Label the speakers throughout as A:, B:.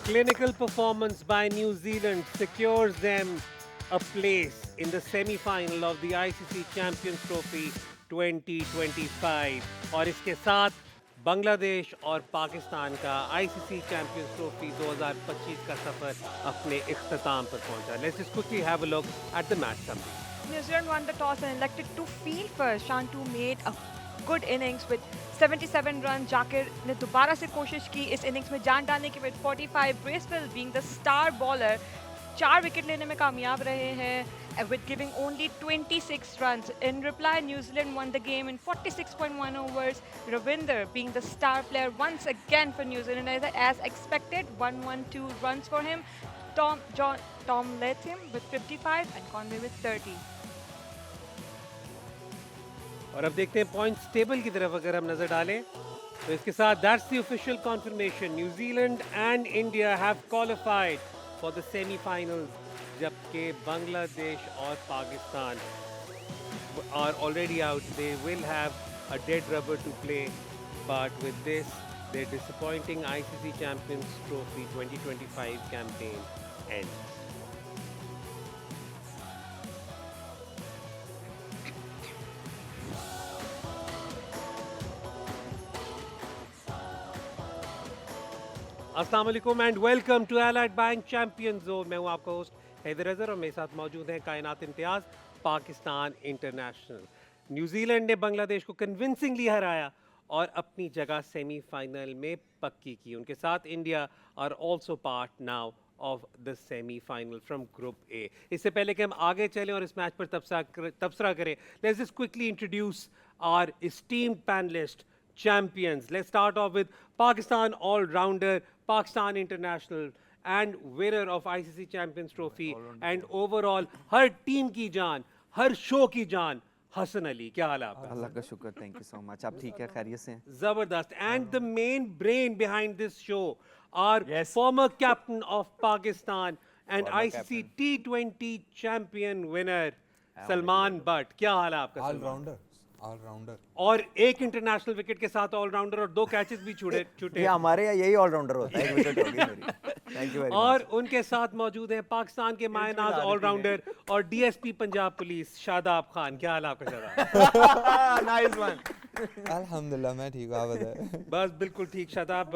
A: Clinical performance by New Zealand secures them a place in the semi-final of the ICC Champions Trophy 2025 और इसके साथ बांग्लादेश और पाकिस्तान का ICC champions trophy 2025 का सफर अपने इख्तिताम पर पहुंचा. Let's just quickly have a look at the match summary.
B: New Zealand won the toss and elected to field first. Shantu made a good innings with 77 runs. Jakir ने दोबारा से कोशिश की इस innings में जान डालने की with 45. Bracewell being the star bowler 4 wicket लेने में कामयाब रहे हैं with giving only 26 runs. In reply, New Zealand won the game in 46.1 overs. Ravinder being the star player once again for New Zealand as expected. 112 runs for him. Tom Latham with 55 and Conway with 30.
A: और अब देखते हैं points table की तरफ अगर हम नजर डालें तो इसके साथ that's the official confirmation. New Zealand and India have qualified for the semifinals जबकि बांग्लादेश और Pakistan are already out. They will have a dead rubber to play, but with this their disappointing ICC Champions Trophy 2025 campaign ends. अस्सलाम वालेकुम and welcome to Allied bank champion zone. मैं हूं आपका host Haider Azhar और मेरे साथ मौजूद हैं कायनात इम्तियाज पाकिस्तान इंटरनेशनल. न्यूजीलैंड ने बांग्लादेश को कन्विंसिंगली हराया और अपनी जगह सेमीफाइनल में पक्की की. उनके साथ India are also part now of the semifinal from group A. इससे पहले कि हम आगे चलें और इस मैच पर तबसरा करें, let's just quickly introduce our esteemed panellist champions. Let's start off with Pakistan all-rounder, Pakistan international and winner of ICC Champions Trophy and overall her team की जान, हर शो की जान, हसन अली. क्या हाल है आपका?
C: अल्लाह का शुक्र, थैंक यू सो मच. आप ठीक है, खैरियत से हैं?
A: जबरदस्त. And the main brain behind this show, our
C: Yes.
A: former captain of Pakistan and
C: Former
A: ICC
C: captain.
A: T20 champion winner Salman but. क्या हाल है आपका?
D: ऑलराउंडर ऑलराउंडर
A: और एक इंटरनेशनल विकेट के साथ ऑलराउंडर और 2 कैचेस भी छूटे.
C: ये हमारे यहाँ यही ऑलराउंडर होता है. एक विकेट होगी मेरी. थैंक यू वेरी
A: और
C: मच.
A: उनके साथ मौजूद हैं पाकिस्तान के मायनाज ऑलराउंडर और डीएसपी पंजाब पुलिस शादाब खान. क्या हाल है आपका शादाब?
C: Nice one.
D: अल्हम्दुलिल्लाह मैं ठीक हूँ. आप बताएं.
A: बस बिल्कुल ठीक. शादाब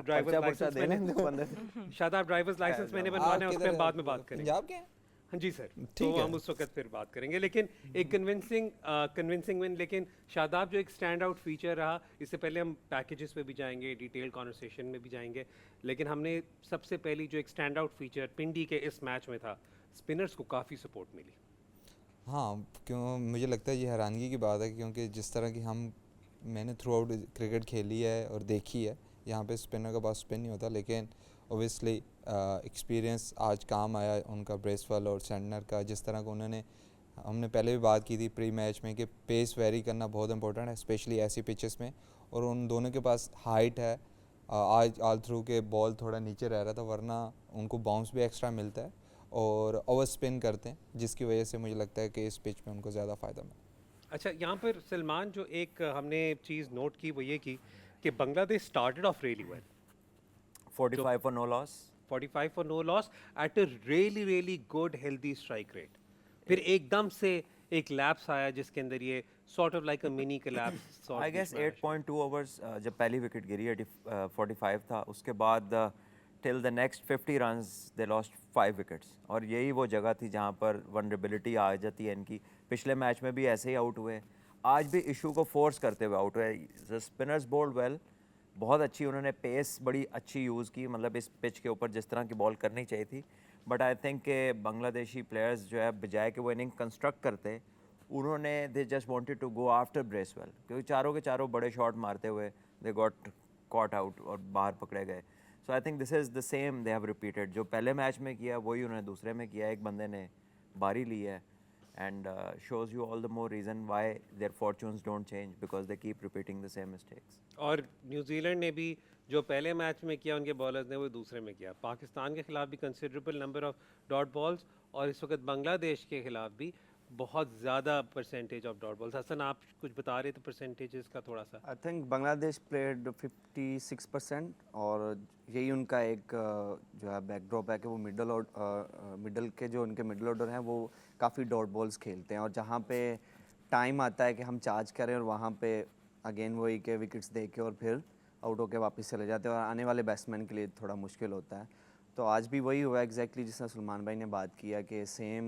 A: ड्राइवर्स लाइसेंस
C: दे
A: मैंने
C: लें बंदे से.
A: शादाब ड्राइवर्स लाइसेंस मैंने बनवाना है, उस पर हम बाद में बात करेंगे.
D: पंजाब के हैं?
A: हाँ जी सर, तो
D: ठीक है.
A: हम उस वक्त फिर बात करेंगे. लेकिन एक कन्विंसिंग विन. लेकिन शादाब जो एक स्टैंड आउट फीचर रहा, इससे पहले हम पैकेजेस पे भी जाएंगे, डिटेल कॉन्वर्सेशन में भी जाएंगे, लेकिन हमने सबसे पहली जो एक स्टैंड आउट फीचर पिंडी के इस मैच में था, स्पिनर्स को काफ़ी सपोर्ट मिली.
D: हाँ, क्यों मुझे लगता है ये हैरानगी की बात है क्योंकि जिस तरह की मैंने थ्रू आउट क्रिकेट खेली है और देखी है, यहाँ पे स्पिनर का बहुत स्पिन नहीं होता, लेकिन ओबियसली एक्सपीरियंस आज काम आया उनका, ब्रेसवेल और सैंडनर का. जिस तरह का हमने पहले भी बात की थी प्री मैच में कि पेस वेरी करना बहुत इंपॉर्टेंट है, स्पेशली ऐसी पिचेस में, और उन दोनों के पास हाइट है. आज ऑल थ्रू के बॉल थोड़ा नीचे रह रहा था, वरना उनको बाउंस भी एक्स्ट्रा मिलता है और ओवर स्पिन करते हैं, जिसकी वजह से मुझे लगता है कि इस पिच में उनको ज़्यादा फ़ायदा मिला.
A: अच्छा, यहाँ पर सलमान जो एक हमने चीज़ नोट की वो ये की कि Bangladesh started off really well.
C: 45 for no loss.
A: 45 for no loss at a really good healthy strike rate. फिर एकदम से एक लैप्स आया जिसके अंदर ये sort of like a mini collapse.
C: I guess 8.2 overs जब पहली विकेट गिरी 45 था, उसके बाद till the next 50 runs they lost 5 wickets. और यही वो जगह थी जहाँ पर वनरेबिलिटी आ जाती है इनकी. पिछले मैच में भी ऐसे ही आउट हुए, आज भी इशू को फोर्स करते हुए आउट हुए. द स्पिनर्स बोल्ड वेल, बहुत अच्छी उन्होंने पेस बड़ी अच्छी यूज़ की, मतलब इस पिच के ऊपर जिस तरह की बॉल करनी चाहिए थी. बट आई थिंक के बांग्लादेशी प्लेयर्स जो है बजाय कि वो इनिंग कंस्ट्रक्ट करते, उन्होंने they just wanted to go after Bracewell, क्योंकि चारों के चारों बड़े शॉट मारते हुए दे गॉट कॉट आउट और बाहर पकड़े गए. So I think this is the same they have repeated. जो पहले मैच में किया वही उन्होंने दूसरे में किया. एक बंदे ने बारी ली है and shows you all the more reason why their fortunes don't change, because they keep repeating the same mistakes.
A: और न्यूजीलैंड ने भी जो पहले मैच में किया उनके बॉलर्स ने वो दूसरे में किया. पाकिस्तान के खिलाफ भी considerable number of dot balls और इस वक्त बांग्लादेश के खिलाफ भी बहुत ज़्यादा percentage of dot balls. Hasan आप कुछ बता रहे थे परसेंटेजेस का थोड़ा सा।
E: आई थिंक बांग्लादेश प्लेड 56% और यही उनका एक जो है बैकड्रॉप है कि वो मिडल के जो उनके मिडल ऑर्डर हैं वो काफ़ी डॉट बॉल्स खेलते हैं और जहाँ पे टाइम आता है कि हम चार्ज करें और वहाँ पे अगेन वही के विकेट्स दे के और फिर आउट होके वापस चले जाते हैं और आने वाले बैट्समैन के लिए थोड़ा मुश्किल होता है। तो आज भी वही हुआ एग्जैक्टली जिसने सलमान भाई ने बात किया कि सेम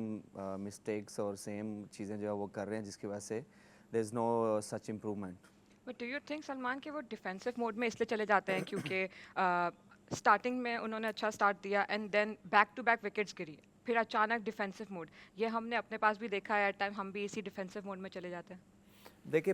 E: मिस्टेक्स और सेम चीज़ें जो है वो कर रहे हैं जिसकी वजह से there is no such improvement.
B: But do you think Salman के वो डिफेंसिव मोड में इसलिए चले जाते हैं क्योंकि स्टार्टिंग में उन्होंने अच्छा स्टार्ट दिया and then back to back wickets गिरी, फिर अचानक डिफेंसिव मोड, ये हमने अपने पास भी देखा है, एट टाइम हम भी इसी डिफेंसिव मोड में चले जाते हैं।
C: देखिए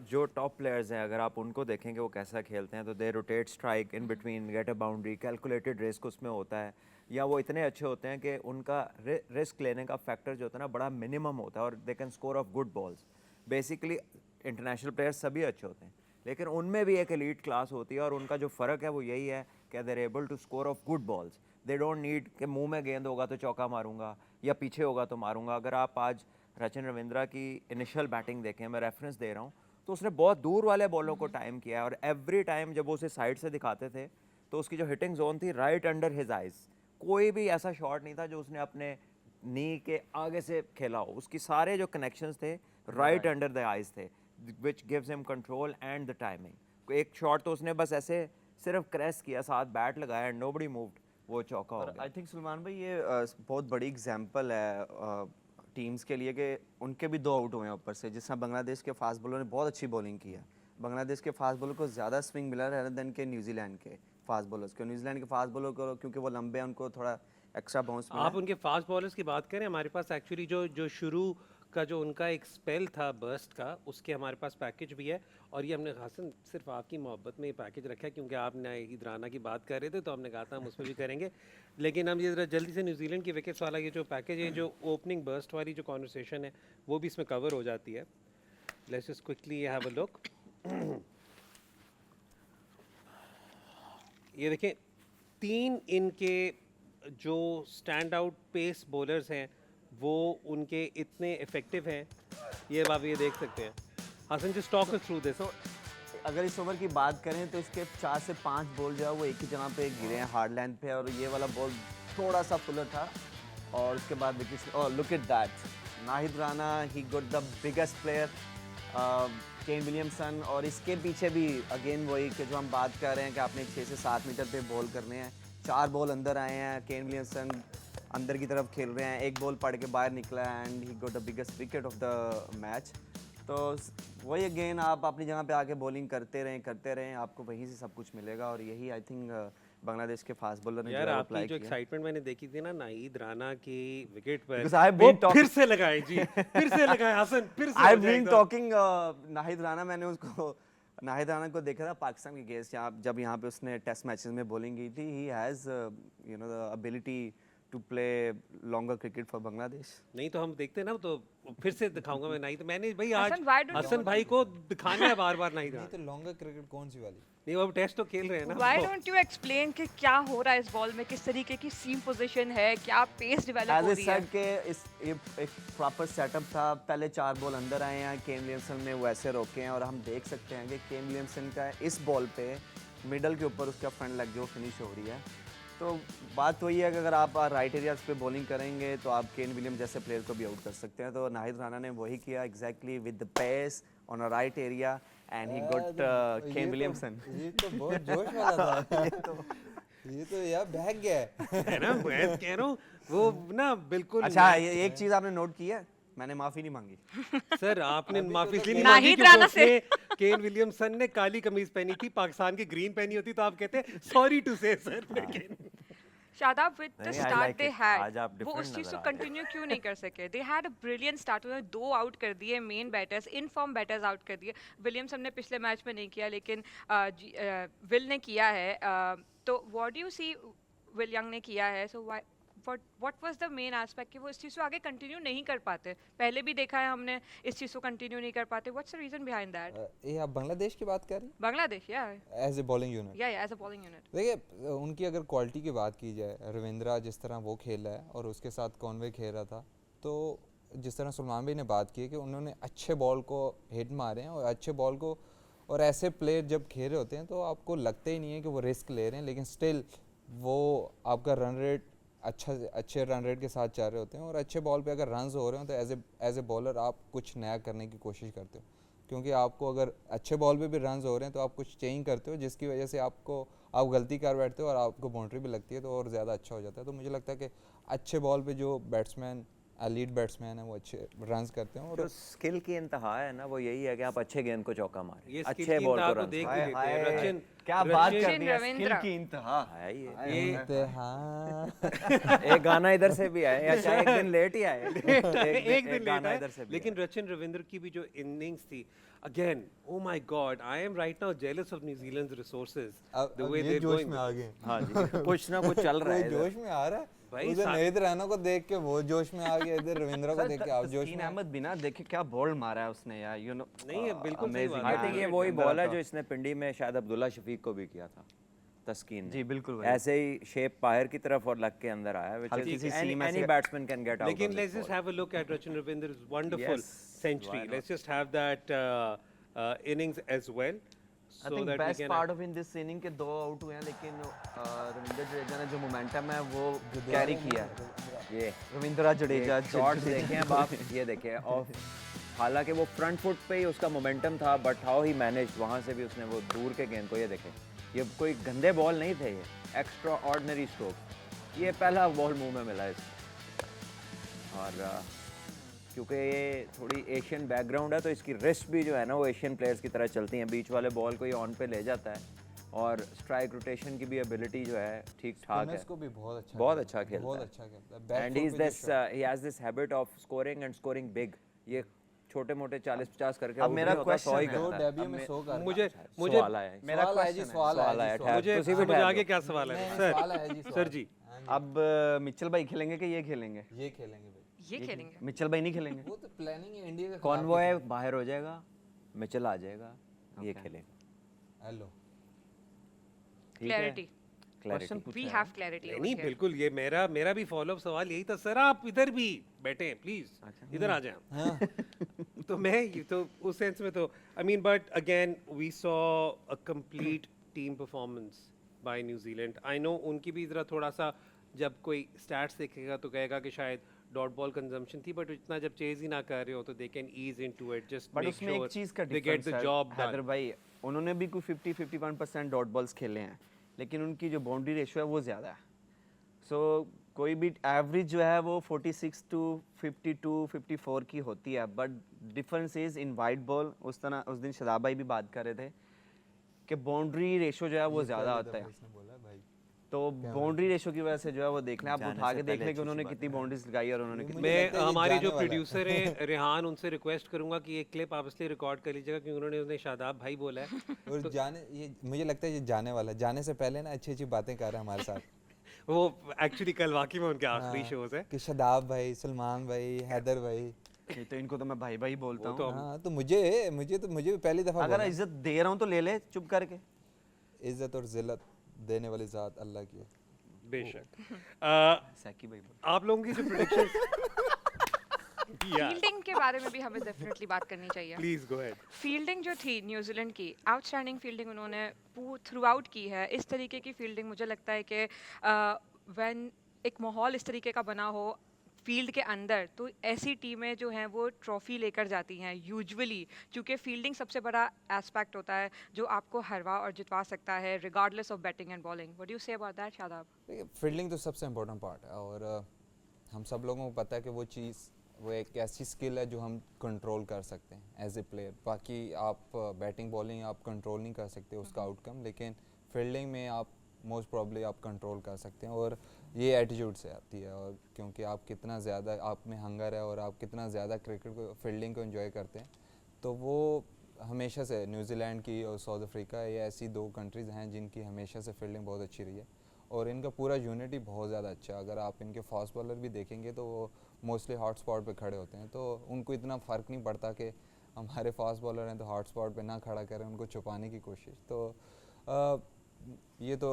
C: जो टॉप प्लेयर्स हैं अगर आप उनको देखेंगे वो कैसा खेलते हैं तो they rotate strike in between, get a boundary, calculated risk उसमें होता है, या वो इतने अच्छे होते हैं कि उनका रिस्क लेने का फैक्टर जो होता है ना बड़ा मिनिमम होता है और they can score off good balls. Basically international players सभी अच्छे होते हैं लेकिन उनमें भी एक एलीट क्लास होती है और उनका जो फ़र्क है वो यही है कि they're able to score off good balls. They don't need कि मुंह में गेंद होगा तो चौका मारूंगा या पीछे होगा तो मारूंगा। अगर आप आज रचिन रविंद्रा की इनिशियल बैटिंग देखें, मैं रेफरेंस दे रहा हूँ, तो उसने बहुत दूर वाले बॉलों को टाइम किया है और एवरी टाइम जब वो उसे साइड से दिखाते थे तो उसकी जो हिटिंग जोन थी राइट अंडर हिज आइज़, कोई भी ऐसा शॉट नहीं था जो उसने अपने नी के आगे से खेला हो। उसकी सारे जो कनेक्शंस थे राइट अंडर द आइज़ थे which gives him control and the timing. एक शॉट तो उसने बस ऐसे सिर्फ क्रैश किया, साथ बैट लगाया एंड नोबडी मूव्ड, वो चौका हो गया।
E: आई थिंक सलमान भाई ये बहुत बड़ी एग्जांपल है टीम्स के लिए कि उनके भी 2 आउट हुए हैं ऊपर से। जिस तरह बांग्लादेश के फास्ट बॉलर ने बहुत अच्छी बॉलिंग की है, बांग्लादेश के फास्ट बॉलर को ज़्यादा स्विंग मिला है देन के न्यूजीलैंड के फास्ट बॉलर्स को। न्यूजीलैंड के फास्ट बॉलर को क्योंकि वो लंबे हैं उनको थोड़ा एक्स्ट्रा बाउंस मिला
A: आप उनके फास्ट बॉलर्स की बात करें, हमारे पास एक्चुअली जो शुरू का जो उनका एक स्पेल था बर्स्ट का, उसके हमारे पास पैकेज भी है और ये हमने हसन सिर्फ आपकी मोहब्बत में ये पैकेज रखा है क्योंकि आप नाहिद राना की बात कर रहे थे तो हमने कहा था हम उसमें भी करेंगे। लेकिन हम ये ज़रा जल्दी से न्यूजीलैंड की विकेट्स वाला ये जो पैकेज है, जो ओपनिंग बर्स्ट वाली जो कॉन्वर्सेशन है वो भी इसमें कवर हो जाती है। Let's just quickly have a look. ये देखें 3 इनके जो स्टैंड आउट पेस बॉलर्स हैं वो उनके इतने इफेक्टिव हैं, ये आप ये देख सकते हैं। Hasan just talk us through this.
E: अगर इस ओवर की बात करें तो इसके 4 से 5 बॉल जो है वो एक ही जगह पे गिरे हैं हार्ड लेंथ पे और ये वाला बॉल थोड़ा सा फुलर था और उसके बाद wicket. Oh look at that, Nahid Rana he got the biggest player Kane Williamson. और इसके पीछे भी अगेन वही कि जो हम बात कर रहे हैं कि आपने 6 से 7 मीटर पे बॉल करने हैं, 4 बॉल अंदर आए हैं, केन विलियमसन अंदर की तरफ खेल रहे हैं, एक बॉल पड़ के बाहर निकला है and he got the biggest wicket of the match. तो वही अगेन आप अपनी जगह पे आके बॉलिंग करते रहें, आपको वहीं से सब कुछ मिलेगा और यही आई थिंक बांग्लादेश के फास्ट बॉलर ने
A: यार
E: जो
A: आपकी
E: अप्लाई
A: जो
E: किया।
A: एक्साइटमेंट मैंने देखी थी ना नाहिद राना की विकेट पर,
E: Because I've
A: वो
E: been talk-
A: फिर से लगाए जी, फिर से लगाए हसन, फिर से
E: आई
A: हो जाए
E: बीन
A: एकदम।
E: टॉकिंग नाहिद राना, मैंने उसको नाहिद राना को देखा था पाकिस्तान के गेस्ट जब यहाँ पे उसने टेस्ट मैचेस में बॉलिंग की थी। He has you know the ability to play longer cricket for Bangladesh.
A: नहीं तो हम देखते ना तो फिर से दिखाऊंगा मैं। नहीं तो मैंने भाई आज
B: Hasan, why don't you
A: Hasan भाई को दिखाना है बार बार नाहिद
D: नहीं
A: राना।
D: तो लॉन्गर क्रिकेट कौन सी वाली?
A: नहीं वो टेस्ट तो खेल रहे हैं ना।
B: Why don't you explain कि क्या हो रहा है इस बॉल में, किस तरीके की सीम पोजीशन है, क्या पेस डेवलप
E: एज
B: हो
E: ए
B: रही है?
E: सेट के एक प्रॉपर सेटअप था, पहले 4 बॉल अंदर आए हैं, केन विलियमसन ने वो ऐसे रोके हैं और हम देख सकते हैं कि केन विलियमसन का इस बॉल पे मिडल के ऊपर उसका फ्रंट लेग जो फिनिश हो रही है। तो बात वही है कि अगर आप राइट एरियाज पे बॉलिंग करेंगे तो आप केन विलियम जैसे प्लेयर को भी आउट कर सकते हैं। तो नाहिद राना ने वही किया exactly with the pace on a right area and he got Kane Williamson.
D: ये तो बहुत जोश वाला था। ये तो यार बहक गया
A: है ना, मैं कह रहा हूँ वो ना बिल्कुल।
E: अच्छा ये एक चीज़ आपने नोट की है, मैंने माफ़ी नहीं मांगी।
A: सर आपने माफी इसलिए नहीं
B: नाहिद
A: मांगी
B: राना
A: क्योंकि उसने केन विलियमसन ने काली कमीज पहनी थी, पाकिस्तान की ग्रीन पहनी होती तो आप कहते सॉरी टू से सर, लेकिन
B: शादाब विद द
C: नहीं, I
B: start
C: like
B: they
C: it.
B: Had,
C: आज आप
B: वो
C: different
B: उस चीज
C: नजर
B: को
C: आ रहे हैं।
B: कंटिन्यू क्यों नहीं कर सके? They had a brilliant start, उन्होंने 2 आउट कर दिए, main batters, in form batters out कर दिए। विलियमसन ने पिछले मैच में नहीं किया लेकिन विल ने किया है। तो what do you see Will Young ने किया है? So what was the main aspect कि वो इस चीज़ को आगे कंटिन्यू नहीं कर पाते? पहले भी देखा है हमने इस चीज़ को कंटिन्यू नहीं कर पाते। What's the reason behind that?
D: ये आप बांग्लादेश की बात कर रहे
B: बांग्लादेश या
D: हैं as a bowling unit?
B: As a bowling unit.
D: देखिए उनकी अगर क्वालिटी की बात की जाए, रविंद्रा जिस तरह वो खेल रहा है और उसके साथ कॉनवे खेल रहा था, तो जिस तरह सलमान भाई ने बात की है कि उन्होंने अच्छे बॉल को हिट मारे हैं और अच्छे बॉल को, और ऐसे प्लेयर जब खेल रहे होते हैं तो आपको लगता ही नहीं है कि वो रिस्क ले रहे हैं, लेकिन स्टिल वो आपका रन रेट अच्छे रन रेट के साथ चल रहे होते हैं, और अच्छे बॉल पे अगर रन्स हो रहे हो तो एज ए बॉलर आप कुछ नया करने की कोशिश करते हो, क्योंकि आपको अगर अच्छे बॉल पे भी रन्स हो रहे हैं तो आप कुछ चेंज करते हो, जिसकी वजह से आप गलती कर बैठते हो और आपको बाउंड्री भी लगती है तो और ज़्यादा अच्छा हो जाता है। तो मुझे लगता है कि अच्छे बॉल पे जो बैट्समैन लीड बैट्समैन है वो अच्छे रन्स करते हैं।
C: जो
D: और
C: स्किल की इंतहा है ना वो यही है कि आप अच्छे गेंद को चौका मारें,
A: ये skill
C: अच्छे
A: की
C: बॉल
A: इंतहा
C: को
A: तो
C: रन
A: देख भी
E: हाय
A: लेते हैं।
E: हाय,
A: रचिन
E: क्या बात
A: रचिन
E: कर दी है,
B: रविंद्र।
E: स्किल की इंतहा।
C: है ये
D: हाँ
C: एक गाना इधर से भी आए या चाहे एक दिन लेट ही आए
A: एक दिन
C: गाना
A: लेट
C: इधर से
A: है,
C: भी
A: लेकिन
C: आए।
A: रचिन रविंद्र की भी जो इनिंग्स थी, again oh my god, I am right now jealous of New Zealand's resources the way they
D: जोश में आ गए,
C: हाँ जी कुछ ना कुछ चल रहा
D: कोई
C: है इधर।
D: जोश में आ रहा है
A: भाई
D: उधर
A: सा-
D: नहीद रैना को देख के वो जोश में आ गया, इधर रविंद्र को देख के आप जोश
E: तस्कीन
D: में
E: अहमद भी ना देखिए क्या बॉल मारा है उसने यार, यू नो
A: नहीं, ये बिल्कुल सही बात
C: आई
A: है।
C: थिंक ये वही बॉल है जो इसने पिंडी में शायद अब्दुल्ला शफीक को भी किया था, तस्कीन ने।
E: जी, बिल्कुल वही।
C: ऐसे ही शेप बाहर की तरफ और लग के अंदर आया, which
E: हल्की
C: is
E: सी
C: any
E: सीम
C: any
E: ऐसे-
C: batsman can get out
A: लेकिन
C: on
A: let's
C: this
A: just
C: ball.
A: have a look at Rachin Ravindra's wonderful
C: Yes,
A: century.
C: why not?
A: Let's just have that innings as well,
E: I
A: so
E: think
A: that we
E: best
A: can.
E: Part of in this inning के 2 out हुए हैं, लेकिन रविंद्र जडेजा ने जो momentum है वो carry किया है।
C: ये
E: रविंद्रा जडेजा
C: शॉट्स देखे हैं आप, ये देखे और हालांकि वो फ्रंट फुट पे ही उसका मोमेंटम था, बट हाउ ही मैनेज, वहाँ से भी उसने वो दूर के गेंद को, ये देखे, ये कोई गंदे बॉल नहीं थे, ये एक्स्ट्रा ऑर्डिनरी स्ट्रोक, ये पहला बॉल मुंह में मिला इसको। और क्योंकि ये थोड़ी एशियन बैकग्राउंड है तो इसकी रिस्ट भी जो है ना वो एशियन प्लेयर्स की तरह चलती हैं, बीच वाले बॉल को ये ऑन पे ले जाता है, और स्ट्राइक रोटेशन की भी एबिलिटी जो है ठीक ठाक है,
D: स्पिनर्स को भी बहुत अच्छा
C: बहुत
D: खेलता
C: अच्छा
D: है,
C: खेलता
D: बहुत
C: है।
D: अच्छा खेलता है। Back
C: and
D: foot
C: he is
D: पे जो
C: this he has this habit of scoring and scoring big, ये छोटे मोटे 40-50 करके
E: अब
C: out
E: मेरा
C: नहीं होता, 100 ही
E: question
D: दो
C: करता है।
D: डेब्यू में 100 कर
A: मुझे मुझे
C: सवाल आया है।
E: मेरा
D: सवाल है जी,
E: question है,
D: सवाल
C: सवाल
D: है
C: आया,
D: जी,
C: ठहर,
A: मुझे
C: तुसी भी
A: समझ
C: ठहर
A: आगे
C: जाओ।
A: क्या सवाल है
D: नहीं,
A: सर।
D: सवाल है जी,
A: सर
D: सवाल।
A: जी
D: हाँ जी,
E: अब मिचेल भाई खेलेंगे कि ये खेलेंगे?
D: ये खेलेंगे भाई,
B: ये खेलेंगे।
E: मिचेल भाई नहीं खेलेंगे?
D: वो तो प्लानिंग है इंडिया के खिलाफ
C: कॉन्वॉय बाहर हो जाएगा, मिचेल आ जाएगा, ये खेलेगा।
D: हेलो
C: ठीक है,
B: Clarity.
C: Clarity.
B: We have clarity. over
A: नहीं
B: here.
A: बिल्कुल, ये मेरा भी फॉलो अप सवाल यही था सर, आप इधर भी बैठे हैं प्लीज, इधर आ जाएं। तो मैं ये तो उस सेंस में तो I mean, but again we saw a complete team performance by New Zealand. I know उनकी भी जरा थोड़ा सा, जब कोई स्टैट्स देखेगा तो कहेगा कि शायद डॉट बॉल कंजम्पशन थी, बट इतना जब चेज ही ना कर रहे हो तो they can ease into it, just
E: but
A: make
E: उसमें एक चीज़ का
A: sure they get
E: difference
A: the
E: है
A: जॉब
E: हैदर
A: डन।
E: भाई, उन्होंने भी कोई 50-51% डॉट बॉल्स खेले हैं, लेकिन उनकी जो बाउंड्री रेशियो है वो ज़्यादा है। सो कोई भी एवरेज जो है वो 46 to 52-54 की होती है, but difference is in wide ball. उस दिन शदाब भाई भी बात कर रहे थे कि बाउंड्री रेशियो जो है वो ज़्यादा होता है,
D: इसने बोला भाई
E: तो बाउंड्री रेशियो की वजह से जो है वो देख लें, आप
C: जाने
E: उठा
C: से
E: के देख
C: पहले
E: लें कि
C: अच्छी
E: उन्होंने
C: सी
E: कितनी बाउंड्रीज लगाई और उन्होंने कितनी।
A: मैं
D: लगता है ये
A: हमारे
D: जाने
A: जो
D: वाला है।
A: प्रोड्यूसर हैं रेहान, उनसे रिक्वेस्ट करूंगा कि ये क्लिप आप इसलिए रिकॉर्ड कर लीजिएगा क्योंकि उन्होंने शादाब भाई बोला है।
D: और जाने, ये मुझे लगता है ये जाने वाला है, जाने से पहले ना अच्छी अच्छी बातें कर रहे हैं हमारे साथ।
A: वो एक्चुअली कल वाकई में उनके आखिरी
D: हाँ,
A: शोज है।
D: कि शदाब भाई, सलमान भाई, हैदर भाई,
E: नहीं तो इनको तो मैं भाई भाई बोलता
A: वो तो
E: हूँ।
D: हाँ तो मुझे भी पहली दफा
E: अगर
D: बोला।
E: इज्जत दे रहा हूँ तो ले ले चुप करके।
D: इज्जत और जिल्लत देने वाली ज़ात अल्लाह की है।
A: बेशक।
E: सैकी भाई बोल।
A: आप लोगों की जो प्रेडिक्शंस
B: फील्डिंग के बारे में भी हमें डेफिनेटली बात करनी चाहिए।
A: Please go ahead.
B: फील्डिंग जो थी न्यूजीलैंड की, आउटस्टैंडिंग फील्डिंग उन्होंने थ्रू आउट की है। इस तरीके की फील्डिंग मुझे लगता है कि व्हेन एक माहौल इस तरीके का बना हो फील्ड के अंदर, तो ऐसी टीमें जो हैं वो ट्रॉफी लेकर जाती हैं यूजुअली, क्योंकि फील्डिंग सबसे बड़ा एस्पेक्ट होता है जो आपको हरवा और जितवा सकता है regardless of batting and bowling. What do you say about that Shadab?
D: देखिए फील्डिंग तो सबसे इम्पोर्टेंट पार्ट है, और हम सब लोगों को पता है कि वो चीज़, वो एक ऐसी स्किल है जो हम कंट्रोल कर सकते हैं एज ए प्लेयर। बाकी आप बैटिंग बॉलिंग आप कंट्रोल नहीं कर सकते उसका आउटकम, लेकिन फील्डिंग में आप मोस्ट प्रॉब्ली आप कंट्रोल कर सकते हैं, और ये एटीट्यूड से आती है। और क्योंकि आप कितना ज़्यादा आप में हंगर है और आप कितना ज़्यादा क्रिकेट को, फील्डिंग को एंजॉय करते हैं, तो वो हमेशा से न्यूजीलैंड की और साउथ अफ्रीका, ये ऐसी दो कंट्रीज़ हैं जिनकी हमेशा से फील्डिंग बहुत अच्छी रही है, और इनका पूरा यूनिटी बहुत ज़्यादा अच्छा है। अगर आप इनके फास्ट बॉलर भी देखेंगे तो वो मोस्टली हॉट स्पॉट पे खड़े होते हैं, तो उनको इतना फ़र्क नहीं पड़ता कि हमारे फास्ट बॉलर हैं तो हॉट स्पॉट पे ना खड़ा करें, उनको छुपाने की कोशिश। तो ये तो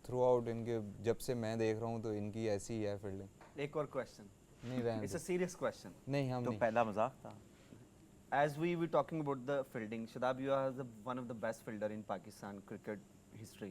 D: थ्रू आउट इनके, जब से मैं देख रहा हूँ तो इनकी ऐसी ही है फील्डिंग।
E: एक और क्वेश्चन,
D: नहीं रहने
E: इट्स अ
D: दो।
E: Serious question.
D: नहीं हम
C: तो
D: नहीं।
C: पहला मजाक था.
E: As we were talking about the fielding, Shadab, you are one of the best fielder in Pakistan cricket history.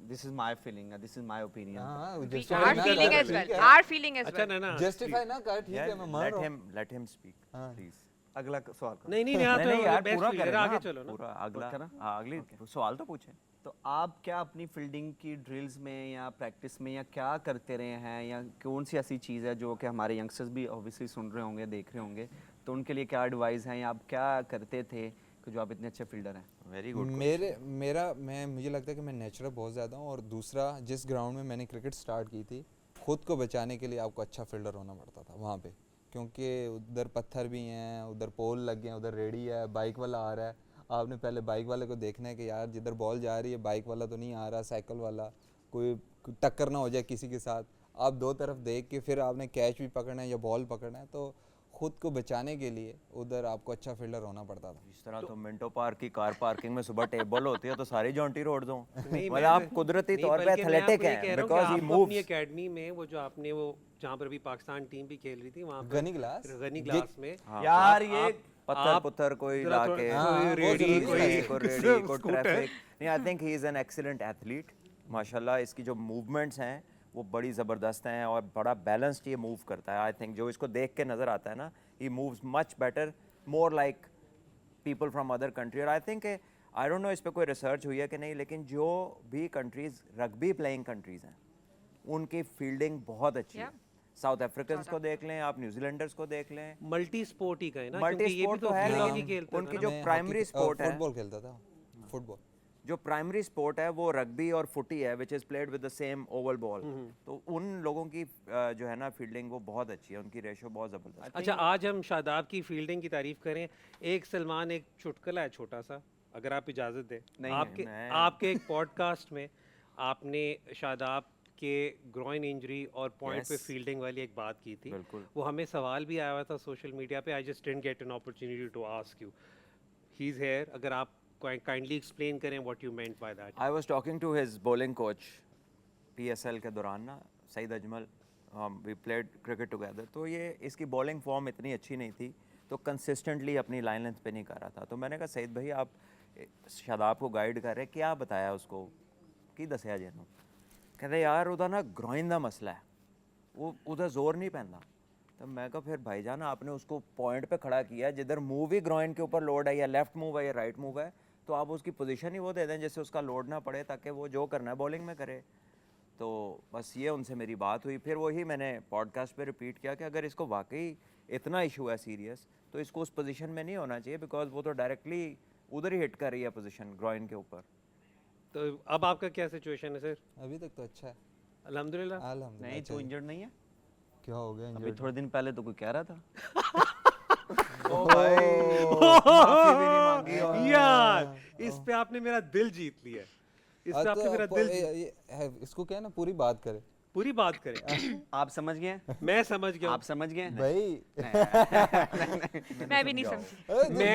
E: This is my feeling. This is my opinion.
D: हाँ
B: We
D: justify
B: are
D: ना
B: feeling
D: कर,
B: as well.
D: ठीक है।
B: Our feeling as
A: अच्छा
B: well.
A: ना
D: Justify ना कर, ठीक है, मैं मान
C: let
D: रहा हूँ।
C: him let him speak
D: हाँ।
C: please.
E: अगला सवाल करो.
A: नहीं नहीं यहाँ
C: नहीं यार
A: तो बेस्ट
C: पूरा
A: फील्डर
C: करें ना
A: आगे
C: आप,
A: चलो ना.
C: पूरा अगला.
E: करा?
C: हाँ अगली सवाल तो पूछे.
E: तो आप क्या अपनी फील्डिंग की ड्रिल्स में या प्रैक्टिस में या क्या करते रहे हैं, या कौन सी ऐसी चीज़ है जो कि हमारे यंगस्टर्स भी ऑब्वियसली सुन रहे होंगे, देख रहे होंगे, तो उनके लिए क्या एडवाइस है या आप क्या करते थे कि जो आप इतने अच्छे फील्डर हैं?
C: Very good.
D: मुझे लगता है कि मैं नेचुरल बहुत ज़्यादा हूँ, और दूसरा जिस ग्राउंड में मैंने क्रिकेट स्टार्ट की थी, खुद को बचाने के लिए आपको अच्छा फील्डर होना पड़ता था वहाँ पे, क्योंकि उधर पत्थर भी हैं, उधर पोल लग गए हैं, उधर रेडी है, बाइक वाला आ रहा है, आपने पहले बाइक वाले को देखना है कि यार जिधर बॉल जा रही है बाइक वाला तो नहीं आ रहा, साइकिल वाला, कोई टक्कर ना हो जाए किसी के साथ, आप दो तरफ देख के फिर आपने कैच भी पकड़ना है या बॉल पकड़ना है, तो खुद को बचाने के लिए उधर आपको अच्छा फील्डर होना पड़ता था।
C: इस तरह तो मिंटो पार्क की कार पार्किंग में सुबह टेबल होती है तो सारी जॉन्टी रोड्स हों.
A: नहीं,
C: मतलब
A: मैं-
C: आप कुदरती
A: नहीं,
C: तौर पे
A: बल्कि मैं
C: एथलेटिक
A: आपको ये कह
C: हैं
A: रहा हूँ कि
C: बिकॉज ही
A: आपको अपनी
C: मूव्स.
A: एकेडमी में वो जो आपने वो जहाँ पर अभी पाकिस्तान टीम भी खेल रही थी वहाँ पर
D: गनी ग्लास
A: गनी ग्लास में
E: यार ये
C: पत्थर
A: आप
C: पत्थर कोई
A: जरा
C: लाके
A: थोड़ा-
D: हाँ,
A: कोई
D: वो
A: रेडी
D: जरूरी
A: कोई
D: है।
C: को रेडी को ट्रैफिक. नहीं आई think he is an excellent athlete. माशाल्लाह इसकी जो मूवमेंट्स हैं वो बड़ी ज़बरदस्त हैं और बड़ा बैलेंस्ड ये मूव करता है. आई थिंक जो इसको देख के नज़र आता है ना, he moves much better, more like people from other country. और I think I don't know इस पे कोई रिसर्च हुई है कि नहीं, लेकिन जो भी कंट्रीज रग्बी प्लेइंग कंट्रीज हैं उनकी फील्डिंग बहुत अच्छी है.
B: Yeah.
C: साउथ अफ्रीकन को देख लें, आप न्यूजीलैंडर्स को देख लें,
A: मल्टी स्पोर्ट ही का है ना,
C: मल्टी
A: क्योंकि ये भी
C: स्पोर्ट
A: तो
C: तो है,
A: अकेला नहीं
C: लेकिन
A: खेलता था
C: उनकी
A: ना।
C: जो
D: मैं
C: प्राइमरी
D: हॉकी-
C: स्पोर्ट है,
D: फुटबॉल खेलता था, फुटबॉल।
C: जो प्राइमरी स्पोर्ट है वो रग्बी और फुटी है, which is played with the same Oval ball. तो उन लोगों की जो है ना फील्डिंग वो बहुत अच्छी है, उनकी रेशो बहुत ज़बरदस्त.
A: अच्छा आज हम शादाब की फील्डिंग की तारीफ करें. एक सलमान एक चुटकुला है छोटा सा, अगर आप इजाज़त दें.
E: नहीं,
A: आपके
C: मैं-
A: आपके एक पॉडकास्ट में आपने शादाब के ग्रॉइन इंजरी और पॉइंट पे
C: Yes.
A: फील्डिंग वाली एक बात की थी.
C: बिल्कुल.
A: वो हमें सवाल भी आया हुआ था सोशल मीडिया पे. I just didn't get an opportunity to ask you. He is here, अगर आप काइंडली एक्सप्लेन करें what you meant by that.
C: I was talking to his bowling coach PSL के दौरान ना, Saeed Ajmal, we played cricket together. तो ये इसकी bowling form इतनी अच्छी नहीं थी, तो कंसिस्टेंटली अपनी लाइन लेंथ पे नहीं कर रहा था. तो मैंने कहा सईद भाई आप शादाब को गाइड कर रहे, क्या बताया उसको की दसिया जेनू? कहते यार उधर ना ग्रॉइन का मसला है, वो उधर जोर नहीं पैंदा. तो मैं कहा फिर भाईजान आपने उसको पॉइंट पे खड़ा किया जिधर मूव ही ग्रॉइन के ऊपर लोड है, या लेफ्ट मूव है या राइट मूव है, तो आप उसकी पोजीशन ही वो दे दें जिससे उसका लोड ना पड़े, ताकि वो जो करना है बॉलिंग में करे. तो बस ये उनसे मेरी बात हुई. फिर वही मैंने पॉडकास्ट पे रिपीट किया कि अगर इसको वाकई इतना इशू है सीरियस, तो इसको उस पोजीशन में नहीं होना चाहिए, बिकॉज वो तो डायरेक्टली उधर ही हिट कर रही है पोजीशन ग्रॉइन के ऊपर.
A: तो अब आपका क्या सिचुएशन है सर?
D: अभी तक तो अच्छा है,
A: अल्हम्दुलिल्लाह.
D: अल्हम्दुलिल्लाह.
E: नहीं,
D: अच्छा
E: तू
D: है।
E: इंजर्ड नहीं है?
D: क्या हो गया?
E: अभी
D: injured?
E: थोड़े दिन पहले तो कोई कह रहा था.
C: माफी भी नहीं मांगी और
A: यार इस पे आपने मेरा दिल जीत लिया है. इस पे
D: तो
A: आपने मेरा दिल जीत.
D: इसको क्या है ना, पूरी बात करे
A: पूरी बात करें.
E: आप समझ गए?
A: मैं समझ गया.
E: आप समझ गए?
D: भाई।
B: मैं भी नहीं समझी.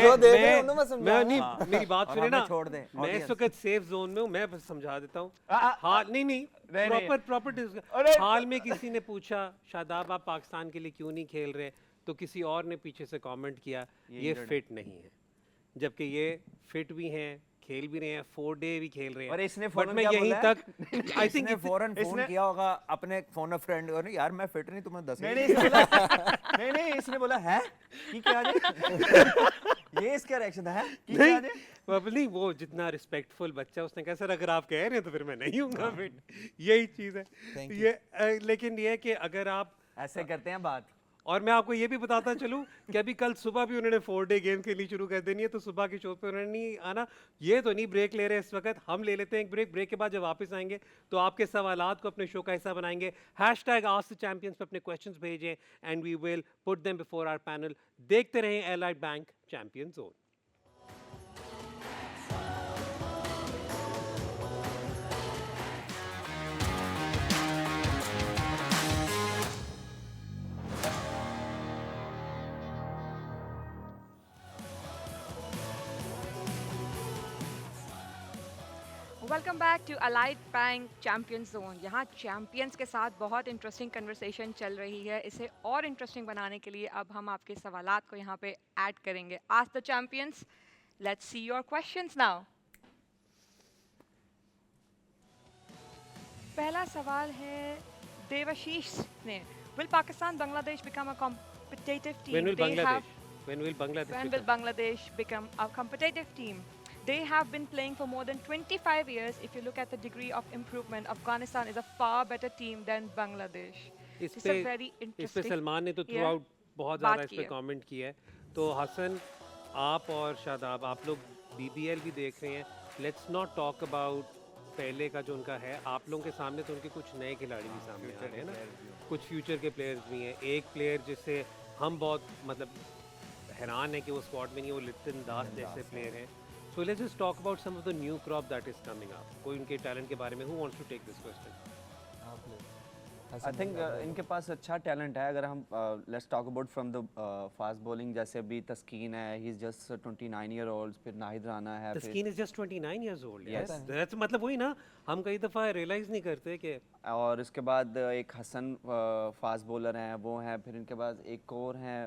D: जो देख रहे हो ना, मैं समझा
A: मैं
D: रहा हूँ।
A: नहीं, मेरी बात
C: और
A: सुने
C: हमें
A: ना.
C: छोड़ दें,
A: मैं इस
C: audience.
A: वक्त सेफ जोन में हूँ, मैं बस समझा देता हूँ.
E: आ,
A: हाल नहीं
E: नहीं।
A: प्रॉपर
E: अरे!
A: हाल में किसी ने पूछा शादाब आप पाकिस्तान के लिए क्यों नहीं खेल रहे, तो किसी और ने पीछे से कमेंट किया ये फिट नहीं है, जबकि ये फिट भी हैं, खेल भी रहे हैं, 4 डे भी खेल रहे हैं.
E: और इसने
A: बट
E: फौरन
A: मैं
E: क्या
A: यहीं
E: बोला है?
A: तक आई थिंक
C: इसने फौरन फोन
E: इसने-
C: किया होगा अपने फोन फ्रेंड को, नहीं यार मैं फिट नहीं, तुम्हें दस
E: नहीं इसने बोला नहीं इसने बोला है कि क्या जे ये इसका रिएक्शन था, है कि क्या जे?
A: नहीं वो जितना रिस्पेक्टफुल बच्चा, उसने कहा सर अगर आप कह रहे हैं तो फिर मैं नहीं हूँगा फिट. यही चीज़ है.
D: Thank you.
A: ये लेकिन ये है कि अगर आप,
E: ऐसे करते हैं बात.
A: और मैं आपको ये भी बताता चलूं कि अभी कल सुबह भी उन्होंने 4 डे गेम खेलनी शुरू कर देनी है, तो सुबह के शो पे उन्होंने नहीं आना. ये तो नहीं ब्रेक ले रहे इस वक्त, हम ले लेते हैं एक ब्रेक. ब्रेक के बाद जब वापस आएंगे तो आपके सवालात को अपने शो का हिस्सा बनाएंगे. #AskTheChampions पे अपने क्वेश्चंस भेजें and we will put them before our panel. देखते रहें Allied bank champion zone.
B: Welcome back to Allied Bank champions zone. यहाँ चैंपियंस के साथ बहुत इंटरेस्टिंग कन्वर्सेशन चल रही है। इसे और इंटरेस्टिंग बनाने के लिए अब हम आपके सवालात को यहाँ पे ऐड करेंगे। Ask the champions, let's see your questions now. पहला सवाल है देवाशीष ने, will Pakistan Bangladesh become a competitive team?
A: When will Bangladesh? When will Bangladesh?
B: When will
A: become-
B: Bangladesh become a competitive team? They have been playing for more than 25 years. If you look at the degree of improvement, Afghanistan is a far better team than Bangladesh.
A: इस
B: It's
A: पे
B: a very
A: इस पे
B: interesting.
A: Salman ने तो through
B: Yeah.
A: Out बहुत
B: बात
A: ज़्यादा इस
B: की
A: पे
B: है।
A: कमेंट किया है। तो हसन, आप और शादाब, आप लोग बीबीएल भी देख रहे हैं। लेट्स नॉट टॉक अबाउट पहले का जो उनका है। आप लोगों के सामने तो उनके कुछ नए खिलाड़ी भी सामने आ रहे हैं ना, कुछ फ्यूचर के प्लेयर्स भी हैं। एक प्लेयर जिससे हम बहुत मतलब हैरान है कि वो स्क्वाड में नहीं है, वो लिप्टन दास जैसे प्लेयर हैं। So let's just talk about some of the new crop that is coming up. कोई उनके टैलेंट के बारे में, who wants to take this question?
E: I think इनके पास अच्छा टैलेंट है। अगर हम let's talk about from the fast bowling, जैसे अभी तस्कीन है, he is just 29 year old, फिर नाहिद राना है, फिर
A: Taskin is just 29 years old.
E: Yes.
A: That's मतलब वही ना, हम कई दफ़ा रियलाइज नहीं करते कि
E: और उसके बाद एक हसन फास्ट बॉलर हैं, वो हैं। फिर इनके पास एक और हैं,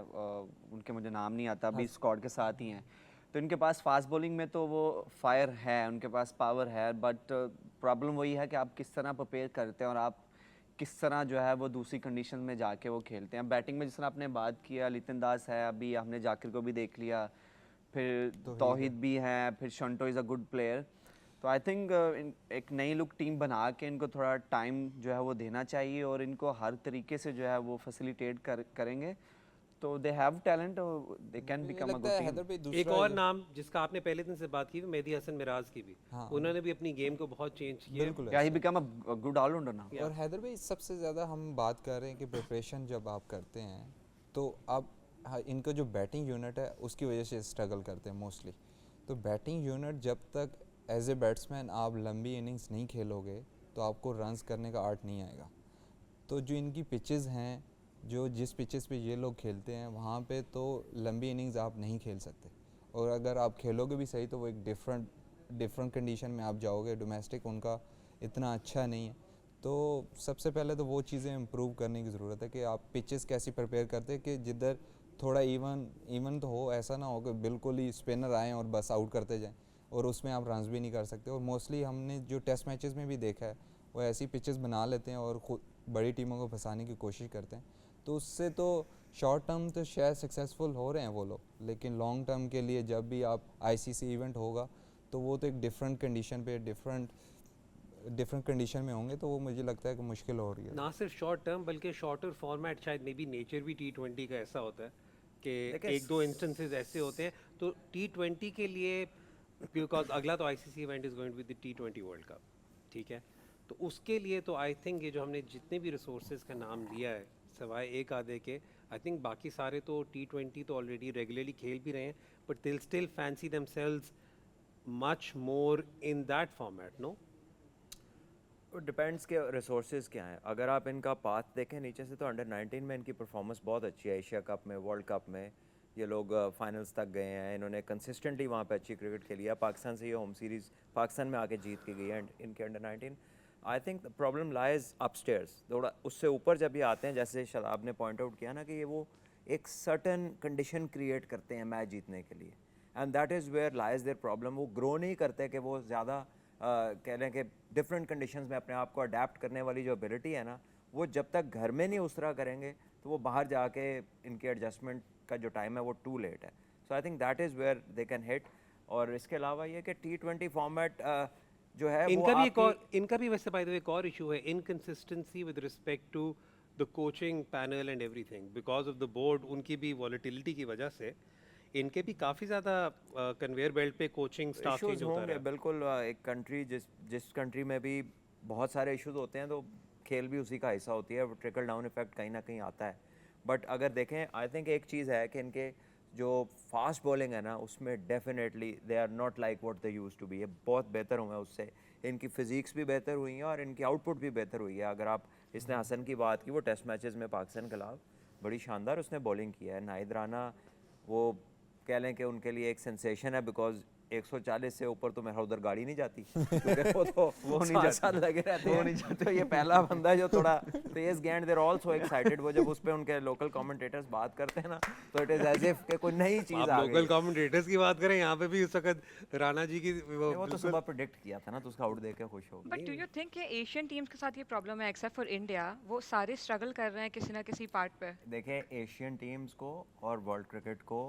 E: उनके मुझे नाम नहीं आता, अभी स्क्वाड के साथ ही हैं। तो इनके पास फास्ट बॉलिंग में तो वो फायर है, उनके पास पावर है, बट प्रॉब्लम वही है कि आप किस तरह प्रिपेयर करते हैं और आप किस तरह जो है वो दूसरी कंडीशन में जाके वो खेलते हैं। बैटिंग में जिस तरह आपने बात किया, लितिन दास है, अभी हमने जाकिर को भी देख लिया, फिर तौहीद भी है, फिर Shanto is a good player. तो आई थिंक एक नई लुक टीम बना के इनको थोड़ा टाइम जो है वो देना चाहिए और इनको हर तरीके से जो है वो फैसिलिटेट करेंगे तो they have talent, they can become a good team.
A: एक और नाम जिसका आपने पहले दिन से बात की, मेहदी हसन मिराज की भी, उन्होंने भी अपनी गेम को बहुत चेंज किया।
D: बिल्कुल
E: या he become a good allrounder now.
D: और हैदर भाई, सबसे ज़्यादा हम बात कर रहे हैं कि प्रिपरेशन जब आप करते हैं तो आप इनका जो बैटिंग यूनिट है उसकी वजह से स्ट्रगल करते हैं मोस्टली। तो बैटिंग यूनिट जब तक एज ए बैट्समैन आप लंबी इनिंग्स नहीं खेलोगे तो आपको रन्स करने का आर्ट नहीं आएगा। तो जो इनकी पिचेस हैं, जो जिस पिचेस पे ये लोग खेलते हैं, वहाँ पे तो लंबी इनिंग्स आप नहीं खेल सकते, और अगर आप खेलोगे भी सही तो वो एक डिफरेंट कंडीशन में आप जाओगे। डोमेस्टिक उनका इतना अच्छा नहीं है। तो सबसे पहले तो वो चीज़ें इम्प्रूव करने की ज़रूरत है कि आप पिचेस कैसी प्रिपेयर करते हैं कि जिधर थोड़ा इवन तो हो, ऐसा ना हो कि बिल्कुल ही स्पिनर आएँ और बस आउट करते जाएँ और उसमें आप रन्स भी नहीं कर सकते। और मोस्टली हमने जो टेस्ट मैचेस में भी देखा है वो ऐसी पिचेस बना लेते हैं और खुद बड़ी टीमों को फंसाने की कोशिश करते हैं। तो उससे तो शॉर्ट टर्म तो शायद सक्सेसफुल हो रहे हैं वो लोग, लेकिन लॉन्ग टर्म के लिए जब भी आप आईसीसी इवेंट होगा तो वो तो एक डिफरेंट कंडीशन पे डिफरेंट कंडीशन में होंगे, तो वो मुझे लगता है कि मुश्किल हो रही है।
A: ना सिर्फ शॉर्ट टर्म बल्कि शॉर्टर फॉर्मेट, शायद मे बी नेचर भी T20 का ऐसा होता है कि एक दो इंस्टेंसेस ऐसे होते हैं। तो T20 के लिए, बिकॉज अगला तो ICC event is going with the T20 world cup, ठीक है, तो उसके लिए तो आई थिंक ये जो हमने जितने भी रिसोर्सेज का नाम लिया है सवाए एक आधे के, आई थिंक बाकी सारे तो T20 तो ऑलरेडी रेगुलरली खेल भी रहे हैं, but they'll still fancy themselves much more in that format. No,
C: depends के रिसोर्सेज क्या हैं। अगर आप इनका पाथ देखें नीचे से तो अंडर 19 में इनकी परफॉर्मेंस बहुत अच्छी है। एशिया कप में, वर्ल्ड कप में ये लोग फाइनल्स तक गए हैं। इन्होंने कंसिस्टेंटली वहाँ पे अच्छी क्रिकेट खेली है। पाकिस्तान से ये होम सीरीज़ पाकिस्तान में आके जीत के गई है इनके under 19। I think the problem lies upstairs. थोड़ा उससे ऊपर जब ये आते हैं, जैसे शादाब ने पॉइंट आउट किया ना कि ये वो एक सर्टन कंडीशन क्रिएट करते हैं मैच जीतने के लिए, and that is where lies their problem. वो ग्रो नहीं करते कि वो ज़्यादा कह लें कि डिफरेंट कंडीशंस में अपने आप को अडेप्ट करने वाली जो एबिलिटी है ना, वो जब तक घर में नहीं उस तरह करेंगे तो वो बाहर जाके इनके एडजस्टमेंट का जो टाइम है वो टू लेट है। So I think that is where they can hit. और इसके अलावा ये कि T20 फॉर्मेट जो है
A: इनका भी वैसे बाय द वे एक और इशू है, inconsistency with respect to the coaching panel and everything, because of the board. उनकी भी वॉलेटिलिटी की वजह से इनके भी काफ़ी ज़्यादा कन्वेयर बेल्ट पे कोचिंग स्टाफ चेंज होता है।
C: बिल्कुल, एक कंट्री जिस कंट्री में भी बहुत सारे इश्यूज होते हैं तो खेल भी उसी का हिस्सा होती है, ट्रिकल डाउन इफेक्ट कहीं ना कहीं आता है। बट अगर देखें, आई थिंक एक चीज़ है कि इनके जो फास्ट बॉलिंग है ना, उसमें definitely they are not like what they used to be. ये बहुत बेहतर हुए हैं उससे, इनकी फिजिक्स भी बेहतर हुई हैं और इनकी आउटपुट भी बेहतर हुई है। अगर आप इसने हसन की बात की, वो टेस्ट मैचेस में पाकिस्तान के खिलाफ बड़ी शानदार उसने बॉलिंग की है। नाहिद राना वो कह लें कि उनके लिए एक सेंसेशन है, बिकॉज 140 से ऊपर तो मेरा उधर गाड़ी नहीं जाती क्योंकि वो नहीं जाता लगे रहते हैं, वो नहीं जाते। तो ये पहला बंदा जो थोड़ा तेज गेंद, देर ऑल सो एक्साइटेड, वो जब उस पे उनके लोकल कमेंटेटर्स बात करते हैं ना तो इट इज एज इफ कि कोई नई चीज
A: आप
C: आ
A: लोकल
C: गई।
A: कमेंटेटर्स की बात करें, यहाँ पे भी उस वक्त राणा जी की वो
C: वो तो सुबह प्रेडिक्ट किया था ना, तो उसका आउट देख के खुश हो गए।
B: बट डू यू थिंक कि एशियन टीम्स के साथ ये प्रॉब्लम है, एक्सेप्ट फॉर इंडिया, वो सारे स्ट्रगल कर रहे हैं किसी ना किसी पार्ट पे?
C: देखें, एशियन टीम्स को और वर्ल्ड क्रिकेट को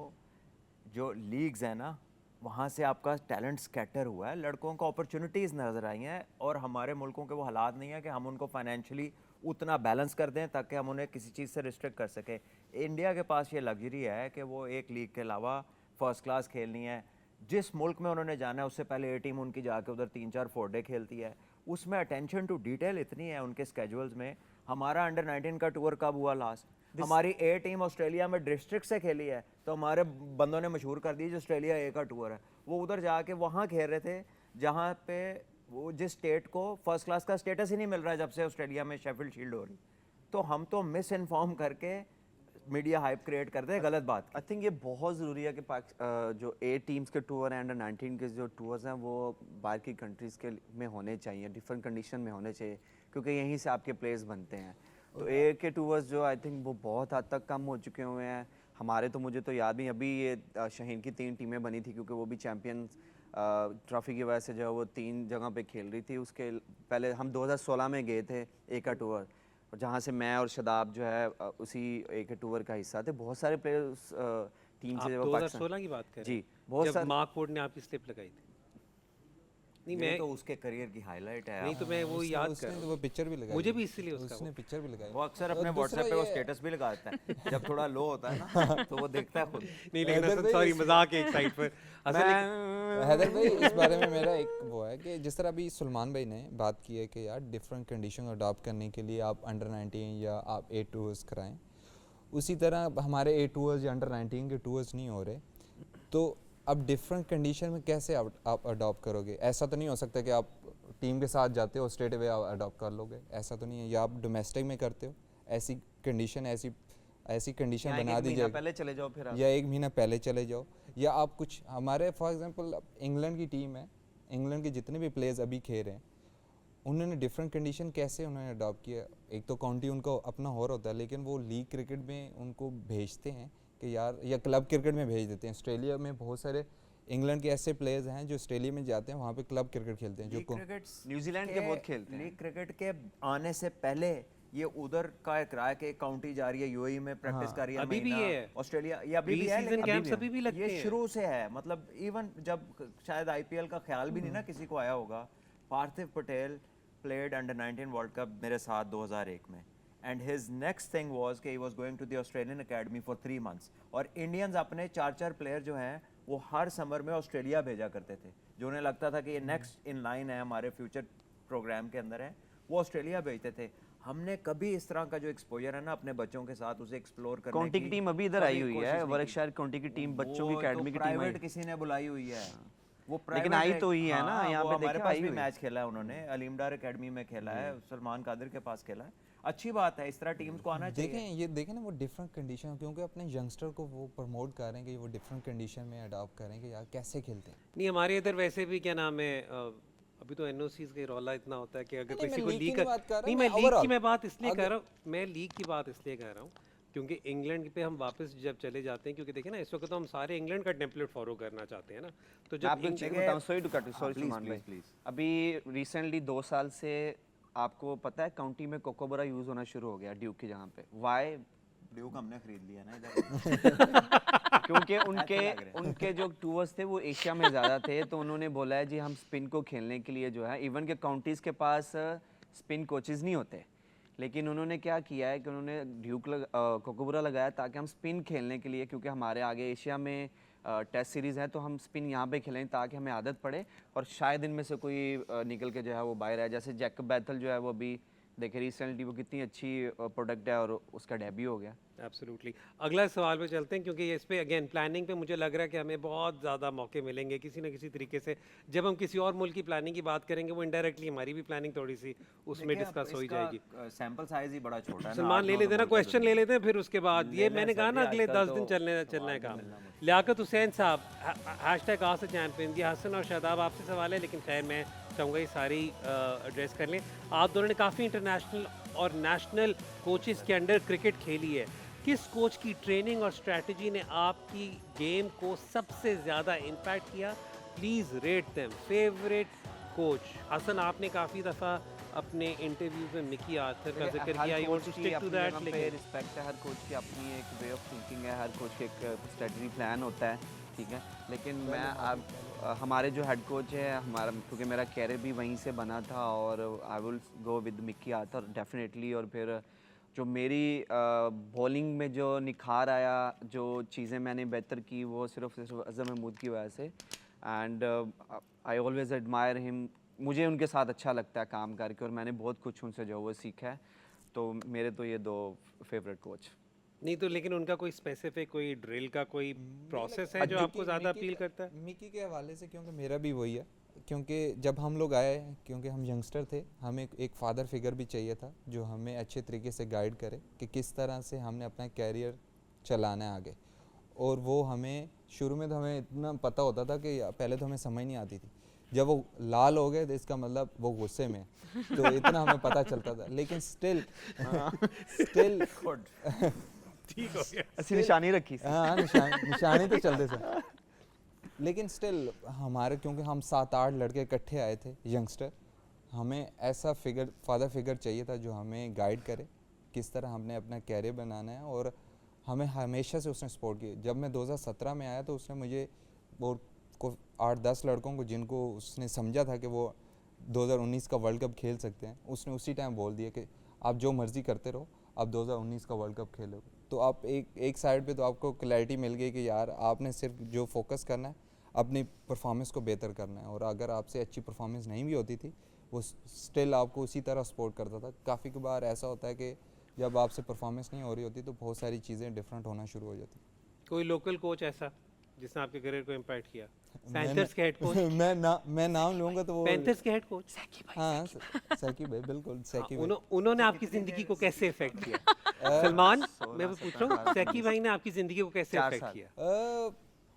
C: जो लीग्स है ना, वहाँ से आपका टैलेंट स्कैटर हुआ है, लड़कों को अपॉर्चुनिटीज़ नज़र आई हैं, और हमारे मुल्कों के वो हालात नहीं है कि हम उनको फाइनेंशियली उतना बैलेंस कर दें ताकि हम उन्हें किसी चीज़ से रिस्ट्रिक्ट कर सकें। इंडिया के पास ये लग्जरी है कि वो एक लीग के अलावा फर्स्ट क्लास खेलनी है। जिस मुल्क में उन्होंने जाना है उससे पहले ए टीम उनकी जाके उधर 3-4 4 डे खेलती है। उसमें अटेंशन टू डिटेल इतनी है उनके स्केड्यूल्स में। हमारा अंडर 19 का टूर कब हुआ लास्ट? हमारी ए टीम ऑस्ट्रेलिया में डिस्ट्रिक्ट से खेली है, तो हमारे बंदों ने मशहूर कर दी जो ऑस्ट्रेलिया ए का टूर है। वो उधर जाके वहाँ खेल रहे थे जहाँ पे वो जिस स्टेट को फर्स्ट क्लास का स्टेटस ही नहीं मिल रहा है जब से ऑस्ट्रेलिया में शेफील्ड शील्ड हो रही। तो हम तो मिस इन्फॉर्म करके मीडिया हाइप क्रिएट करते हैं, गलत बात।
E: आई थिंक ये बहुत ज़रूरी है कि जो ए टीम्स के टूर हैं, अंडर 19 के जो टूर्स हैं, वो बाहर की कंट्रीज़ के में होने चाहिए, डिफरेंट कंडीशन में होने चाहिए, क्योंकि यहीं से आपके प्लेयर्स बनते हैं। तो ए के टूर्स जो आई थिंक वो बहुत हद तक कम हो चुके हुए हैं। हमारे तो मुझे तो याद नहीं, अभी ये शाहीन की 3 टीमें बनी थी क्योंकि वो भी चैम्पियंस ट्रॉफी की वजह से जो है वो 3 जगह पे खेल रही थी। उसके पहले हम 2016 में गए थे ए का टूर, और जहाँ से मैं और शदाब जो है उसी एक टूर का हिस्सा थे। बहुत सारे प्लेयर्स टीम
A: आप
E: से
A: 2016 की बात कर रहे
E: जी,
A: हैं,
E: बहुत
A: जब
E: सारे।
A: मार्क वुड ने आपकी स्लिप लगाई थी। नहीं
C: ये
A: मैं
C: तो उसके करियर की हाईलाइट है।
A: नहीं तो मैं वो याद कर
D: उसने
A: रहा
D: तो
A: हूँ।
D: वो पिक्चर भी लगाई,
A: मुझे भी इसीलिए उसका
D: उसने
A: वो-
D: पिक्चर भी लगाई।
C: वो अक्सर
D: और
C: अपने
D: दूसरा
C: व्हाट्सएप पे वो
D: ये-
C: स्टेटस भी लगा देता है जब थोड़ा लो होता है ना तो वो देखता है खुद।
A: नहीं लेकिन
D: हैदर
A: असल
D: भाई
A: सॉरी
D: इस-
A: मजाक है एक साइड पर। असल लेकिन-
D: हैदर भाई इस बारे में मेरा एक वो है कि जिस तरह अभी सलमान भाई ने बात की है कि यार डिफरेंट कंडीशन अडॉप्ट करने के लिए आप अंडर 19 या आप ए टूर्स कराएं, उसी तरह हमारे ए टूर्स या अंडर 19 के टूर्स नहीं हो रहे, तो अब डिफरेंट कंडीशन में कैसे आप अडॉप्ट करोगे? ऐसा तो नहीं हो सकता कि आप टीम के साथ जाते हो स्ट्रेट अवे आप अडॉप्ट कर लोगे, ऐसा तो नहीं है। या आप डोमेस्टिक में करते हो, ऐसी कंडीशन ऐसी कंडीशन
E: यहाँ एक
D: बना दी
E: महीना
D: जाए,
E: पहले चले जाओ फिर आप।
D: या 1 महीना पहले चले जाओ, या आप कुछ हमारे फॉर एग्जांपल इंग्लैंड की टीम है, इंग्लैंड के जितने भी प्लेयर्स अभी खेल रहे हैं उन्होंने डिफरेंट कंडीशन कैसे उन्होंने अडॉप्ट किया। एक तो काउंटी उनको अपना और होता है, लेकिन वो लीग क्रिकेट में उनको भेजते हैं कि यार, या क्लब क्रिकेट में भेज देते हैं। ऑस्ट्रेलिया में बहुत सारे इंग्लैंड के ऐसे प्लेयर्स हैं जो ऑस्ट्रेलिया में जाते हैं, वहाँ पे क्लब क्रिकेट खेलते हैं, जो
E: न्यूजीलैंड के बहुत खेलते हैं।
C: लीग क्रिकेट के आने से पहले ये उधर का एक राय के काउंटी जा रही है, यूएई में प्रैक्टिस कर रही है,
A: अभी भी
C: महीना,
A: है।
C: ऑस्ट्रेलिया ये अभी भी है,
A: Pre-season
C: लेकिन
A: camps अभी भी लगते
C: ये
A: हैं।
C: शुरू से है। मतलब इवन जब शायद आईपीएल का ख्याल भी नहीं ना किसी को आया होगा। Parthiv Patel played under 19 world cup मेरे साथ 2001 में, and his next thing was कि he was going to the Australian academy for 3 months. और इंडियंस अपने 4-4 प्लेयर जो हैं वो हर समर में ऑस्ट्रेलिया भेजा करते थे, जो उन्हें लगता था कि ये नेक्स्ट इन लाइन है, हमारे फ्यूचर प्रोग्राम के अंदर है, वो ऑस्ट्रेलिया भेजते थे। हमने कभी इस तरह का जो एक्सपोजर है ना अपने बच्चों के साथ उसे एक्सप्लोर करने
E: काउंटी की टीम अभी इधर आई हुई है,
C: कोशिश
E: वर्कशायर काउंटी की टीम, बच्चों की
C: वो
E: एकेडमी की
C: तो
E: टीम आई।
C: प्राइवेट किसी ने बुलाई हुई है। वो
E: लेकिन
C: private
E: आई
C: है।
E: तो ही है ना,
C: हाँ,
E: यहाँ
C: वो
E: पे
C: हमारे
E: देखिए
C: पास
E: आई
C: भी
E: हुई।
C: मैच खेला है उन्होंने, अलीमडार एकेडमी में खेला है, सलमान कादिर के पास खेला है। अच्छी बात है, इस तरह टीम्स को आना चाहिए।
D: देखें ना वो डिफरेंट कंडीशन, क्योंकि अपने यंगस्टर को वो प्रमोट कर रहे हैं कि वो डिफरेंट कंडीशन में अडॉप्ट करें कि यार कैसे खेलते हैं।
A: नहीं हमारे इधर वैसे भी क्या नाम है, अभी तो एनओसीज का रौला इतना होता है कि अगर
D: नहीं,
A: किसी
D: मैं
A: को
D: लीग की
A: लीग
D: नहीं बात कर रहा,
A: नहीं
D: मैं
A: मैं लीग की
D: overall।
A: मैं बात इसलिए
D: अगर-
A: कर रहा हूँ, मैं लीग की बात इसलिए कर रहा हूँ क्योंकि इंग्लैंड पे हम वापस जब चले जाते हैं, क्योंकि देखिए ना इस वक्त तो हम सारे इंग्लैंड का टेम्पलेट फॉलो करना चाहते हैं ना, तो
E: मैं
A: जब
E: आपको एक चीज़ बताऊं, sorry to cut, sorry
C: please,
E: Salman भाई।
C: please, please।
E: अभी रिसेंटली 2 साल से आपको पता है काउंटी में कोकोबरा यूज़ होना शुरू हो गया ड्यूक की जगह पे। वाई?
C: ड्यूक हमने खरीद लिया ना इधर।
E: क्योंकि उनके
C: ऐसे लग रहे हैं।
E: उनके जो टूर्स थे वो एशिया में ज़्यादा थे, तो उन्होंने बोला है जी हम स्पिन को खेलने के लिए जो है, इवन के काउंटीज़ के पास स्पिन कोचेज़ नहीं होते, लेकिन उन्होंने क्या किया है कि उन्होंने कोकोबरा लगाया ताकि हम स्पिन खेलने के लिए, क्योंकि हमारे आगे एशिया में टेस्ट सीरीज़ है, तो हम स्पिन यहाँ पे खेलें ताकि हमें आदत पड़े, और शायद इनमें से कोई निकल के जो है वो बाहर है। जैसे जैकब बैथल जो है वो अभी देखे रिसेंटली वो कितनी अच्छी प्रोडक्ट है और उसका डेब्यू हो गया।
A: एब्सोल्युटली। अगला सवाल पे चलते हैं क्योंकि इस पे अगेन प्लानिंग पे मुझे लग रहा है कि हमें बहुत ज़्यादा मौके मिलेंगे किसी न किसी तरीके से। जब हम किसी और मुल्क की प्लानिंग की बात करेंगे वो इनडायरेक्टली हमारी भी प्लानिंग थोड़ी सी उसमें डिस्कस हो ही जाएगी।
C: सैंपल साइज ही बड़ा छोटा है ना,
A: सलमान ले
C: 8-9
A: लेते हैं ना,
C: तो बोल
A: क्वेश्चन ले लेते हैं फिर उसके बाद।
C: ले
A: ये
C: लें
A: मैंने कहा
C: सर
A: ना
C: जी,
A: अगले
C: आजकल
A: 10 दिन
C: तो
A: चलना है काम।
C: मिलना मुश्किल।
A: लियाकत हुसैन साहब हैशटैग आस्क द चैंपियन, ये हसन और शादाब आपसे सवाल है लेकिन खैर मैं चाहूँगा ये सारी एड्रेस कर लें। आप दोनों ने काफ़ी इंटरनेशनल और नेशनल कोचेस के अंडर क्रिकेट खेली है। किस कोच की ट्रेनिंग और स्ट्रैटेजी ने आपकी गेम को सबसे ज़्यादा इम्पैक्ट किया? Please rate them. Favourite coach? Hasan, आपने काफ़ी दफ़ा अपने इंटरव्यूज में मिकी आर्थर का जिक्र किया, you want to stick to that? लेकिन
E: रिस्पेक्ट है, हर कोच की अपनी एक वे ऑफ थिंकिंग है, हर कोच के एक स्ट्रेटजी प्लान होता है, ठीक है। लेकिन मैं अब हमारे जो हेड कोच है हमारा, क्योंकि मेरा कैरियर भी वहीं से बना था और I will go with Mickey Arthur definitely. और फिर जो मेरी बॉलिंग में जो निखार आया, जो चीज़ें मैंने बेहतर की, वो सिर्फ अज़म महमूद की वजह से। And I always admire him, मुझे उनके साथ अच्छा लगता है काम करके और मैंने बहुत कुछ उनसे जो वो सीखा है। तो मेरे तो ये 2 फेवरेट कोच।
A: नहीं तो लेकिन उनका कोई स्पेसिफिक कोई ड्रिल का कोई प्रोसेस है जो आपको ज़्यादा अपील करता है?
D: मिकी के हवाले से क्योंकि मेरा भी वही है, क्योंकि जब हम लोग आए, क्योंकि हम यंगस्टर थे, हमें एक फादर फिगर भी चाहिए था जो हमें अच्छे तरीके से गाइड करे कि किस तरह से हमने अपना कैरियर चलाना है आगे। और वो हमें शुरू में तो हमें इतना पता होता था कि पहले तो हमें समझ नहीं आती थी, जब वो लाल हो गए तो इसका मतलब वो गुस्से में है, तो इतना हमें पता चलता था। लेकिन स्टिल
A: ठीक हो गया।
E: अच्छी निशानी रखी।
D: हाँ, निशानी तो चलते थे, लेकिन स्टिल हमारे, क्योंकि हम 7-8 लड़के इकट्ठे आए थे यंगस्टर, हमें ऐसा फिगर, फादर फिगर चाहिए था जो हमें गाइड करे किस तरह हमने अपना कैरियर बनाना है। और हमें हमेशा से उसने सपोर्ट किया। जब मैं 2017 में आया तो उसने मुझे और को 8-10 लड़कों को, जिनको उसने समझा था कि वो 2019 का वर्ल्ड कप खेल सकते हैं, उसने उसी टाइम बोल दिया कि आप जो मर्ज़ी करते रहो, आप 2019 का वर्ल्ड कप खेलोगे। तो आप एक साइड पे तो आपको क्लैरिटी मिल गई कि यार आपने सिर्फ जो फोकस करना है अपनी परफॉर्मेंस को बेहतर करना है। और अगर आपसे अच्छी परफॉर्मेंस नहीं भी होती थी, वो स्टिल आपको उसी तरह सपोर्ट करता था। काफ़ी बार ऐसा होता है कि जब आपसे परफॉर्मेंस नहीं हो रही होती तो बहुत सारी चीज़ें डिफरेंट होना शुरू हो जाती।
A: कोई लोकल कोच ऐसा जिसने आपके करियर को इम्पैक्ट किया? पैंथर्स के हेड कोच?
D: मैं नाम लूँगा तो वो
A: पैंथर्स के हेड कोच?
D: हाँ, सैकी भाई, बिल्कुल सैकी भाई।
A: उन्होंने आपकी जिंदगी को कैसे इफेक्ट किया? सलमान, मैं पूछ रहा हूँ सैकी भाई ने आपकी जिंदगी को कैसे
E: 4
A: इफेक्ट
E: साल।
A: किया?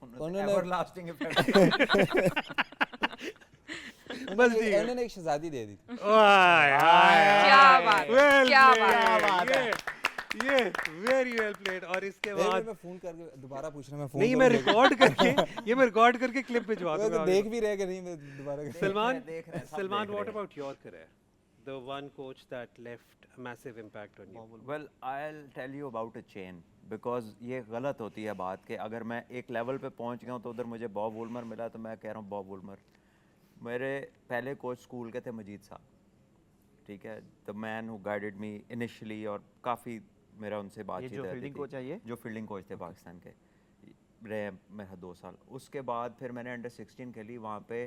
D: उन्होंने
C: एवरलास्टिंग इफेक्ट।
D: उन्होंने एक शहजादी दे दी थी।
B: क्या बात है,
A: Well
B: क्या
A: played,
B: बात है।
A: ये वेरी वेल प्लेड। और इसके बाद
D: मैं फोन करके दोबारा पूछना, मैं फोन
A: नहीं, मैं रिकॉर्ड करके ये मैं रिकॉर्ड करके क्लिप भिजवा दूंगा।
D: देख भी रहे कि नहीं, मैं दोबारा
A: सलमान,
C: देख रहे हैं, सब
A: सलमान,
C: देख
A: व्हाट
C: रहे हैं।
A: About your career? The one coach that left a massive impact on you.
C: Well, I'll tell you about a chain because ये गलत होती है बात कि अगर मैं एक लेवल पे पहुंच गया हूँ तो उधर मुझे बॉब वुलमर मिला तो मैं कह रहा हूँ बॉब वुलमर। मेरे पहले कोच स्कूल के थे मजीद साहब, ठीक है, the man who guided me initially, और काफ़ी मेरा उनसे बातचीत
E: जो
C: रहती
E: फील्डिंग
C: थी।
E: कोच है ये?
C: जो फील्डिंग कोच थे पाकिस्तान के, रहे मेरा 2 साल। उसके बाद फिर मैंने अंडर 16 खेली, वहाँ पे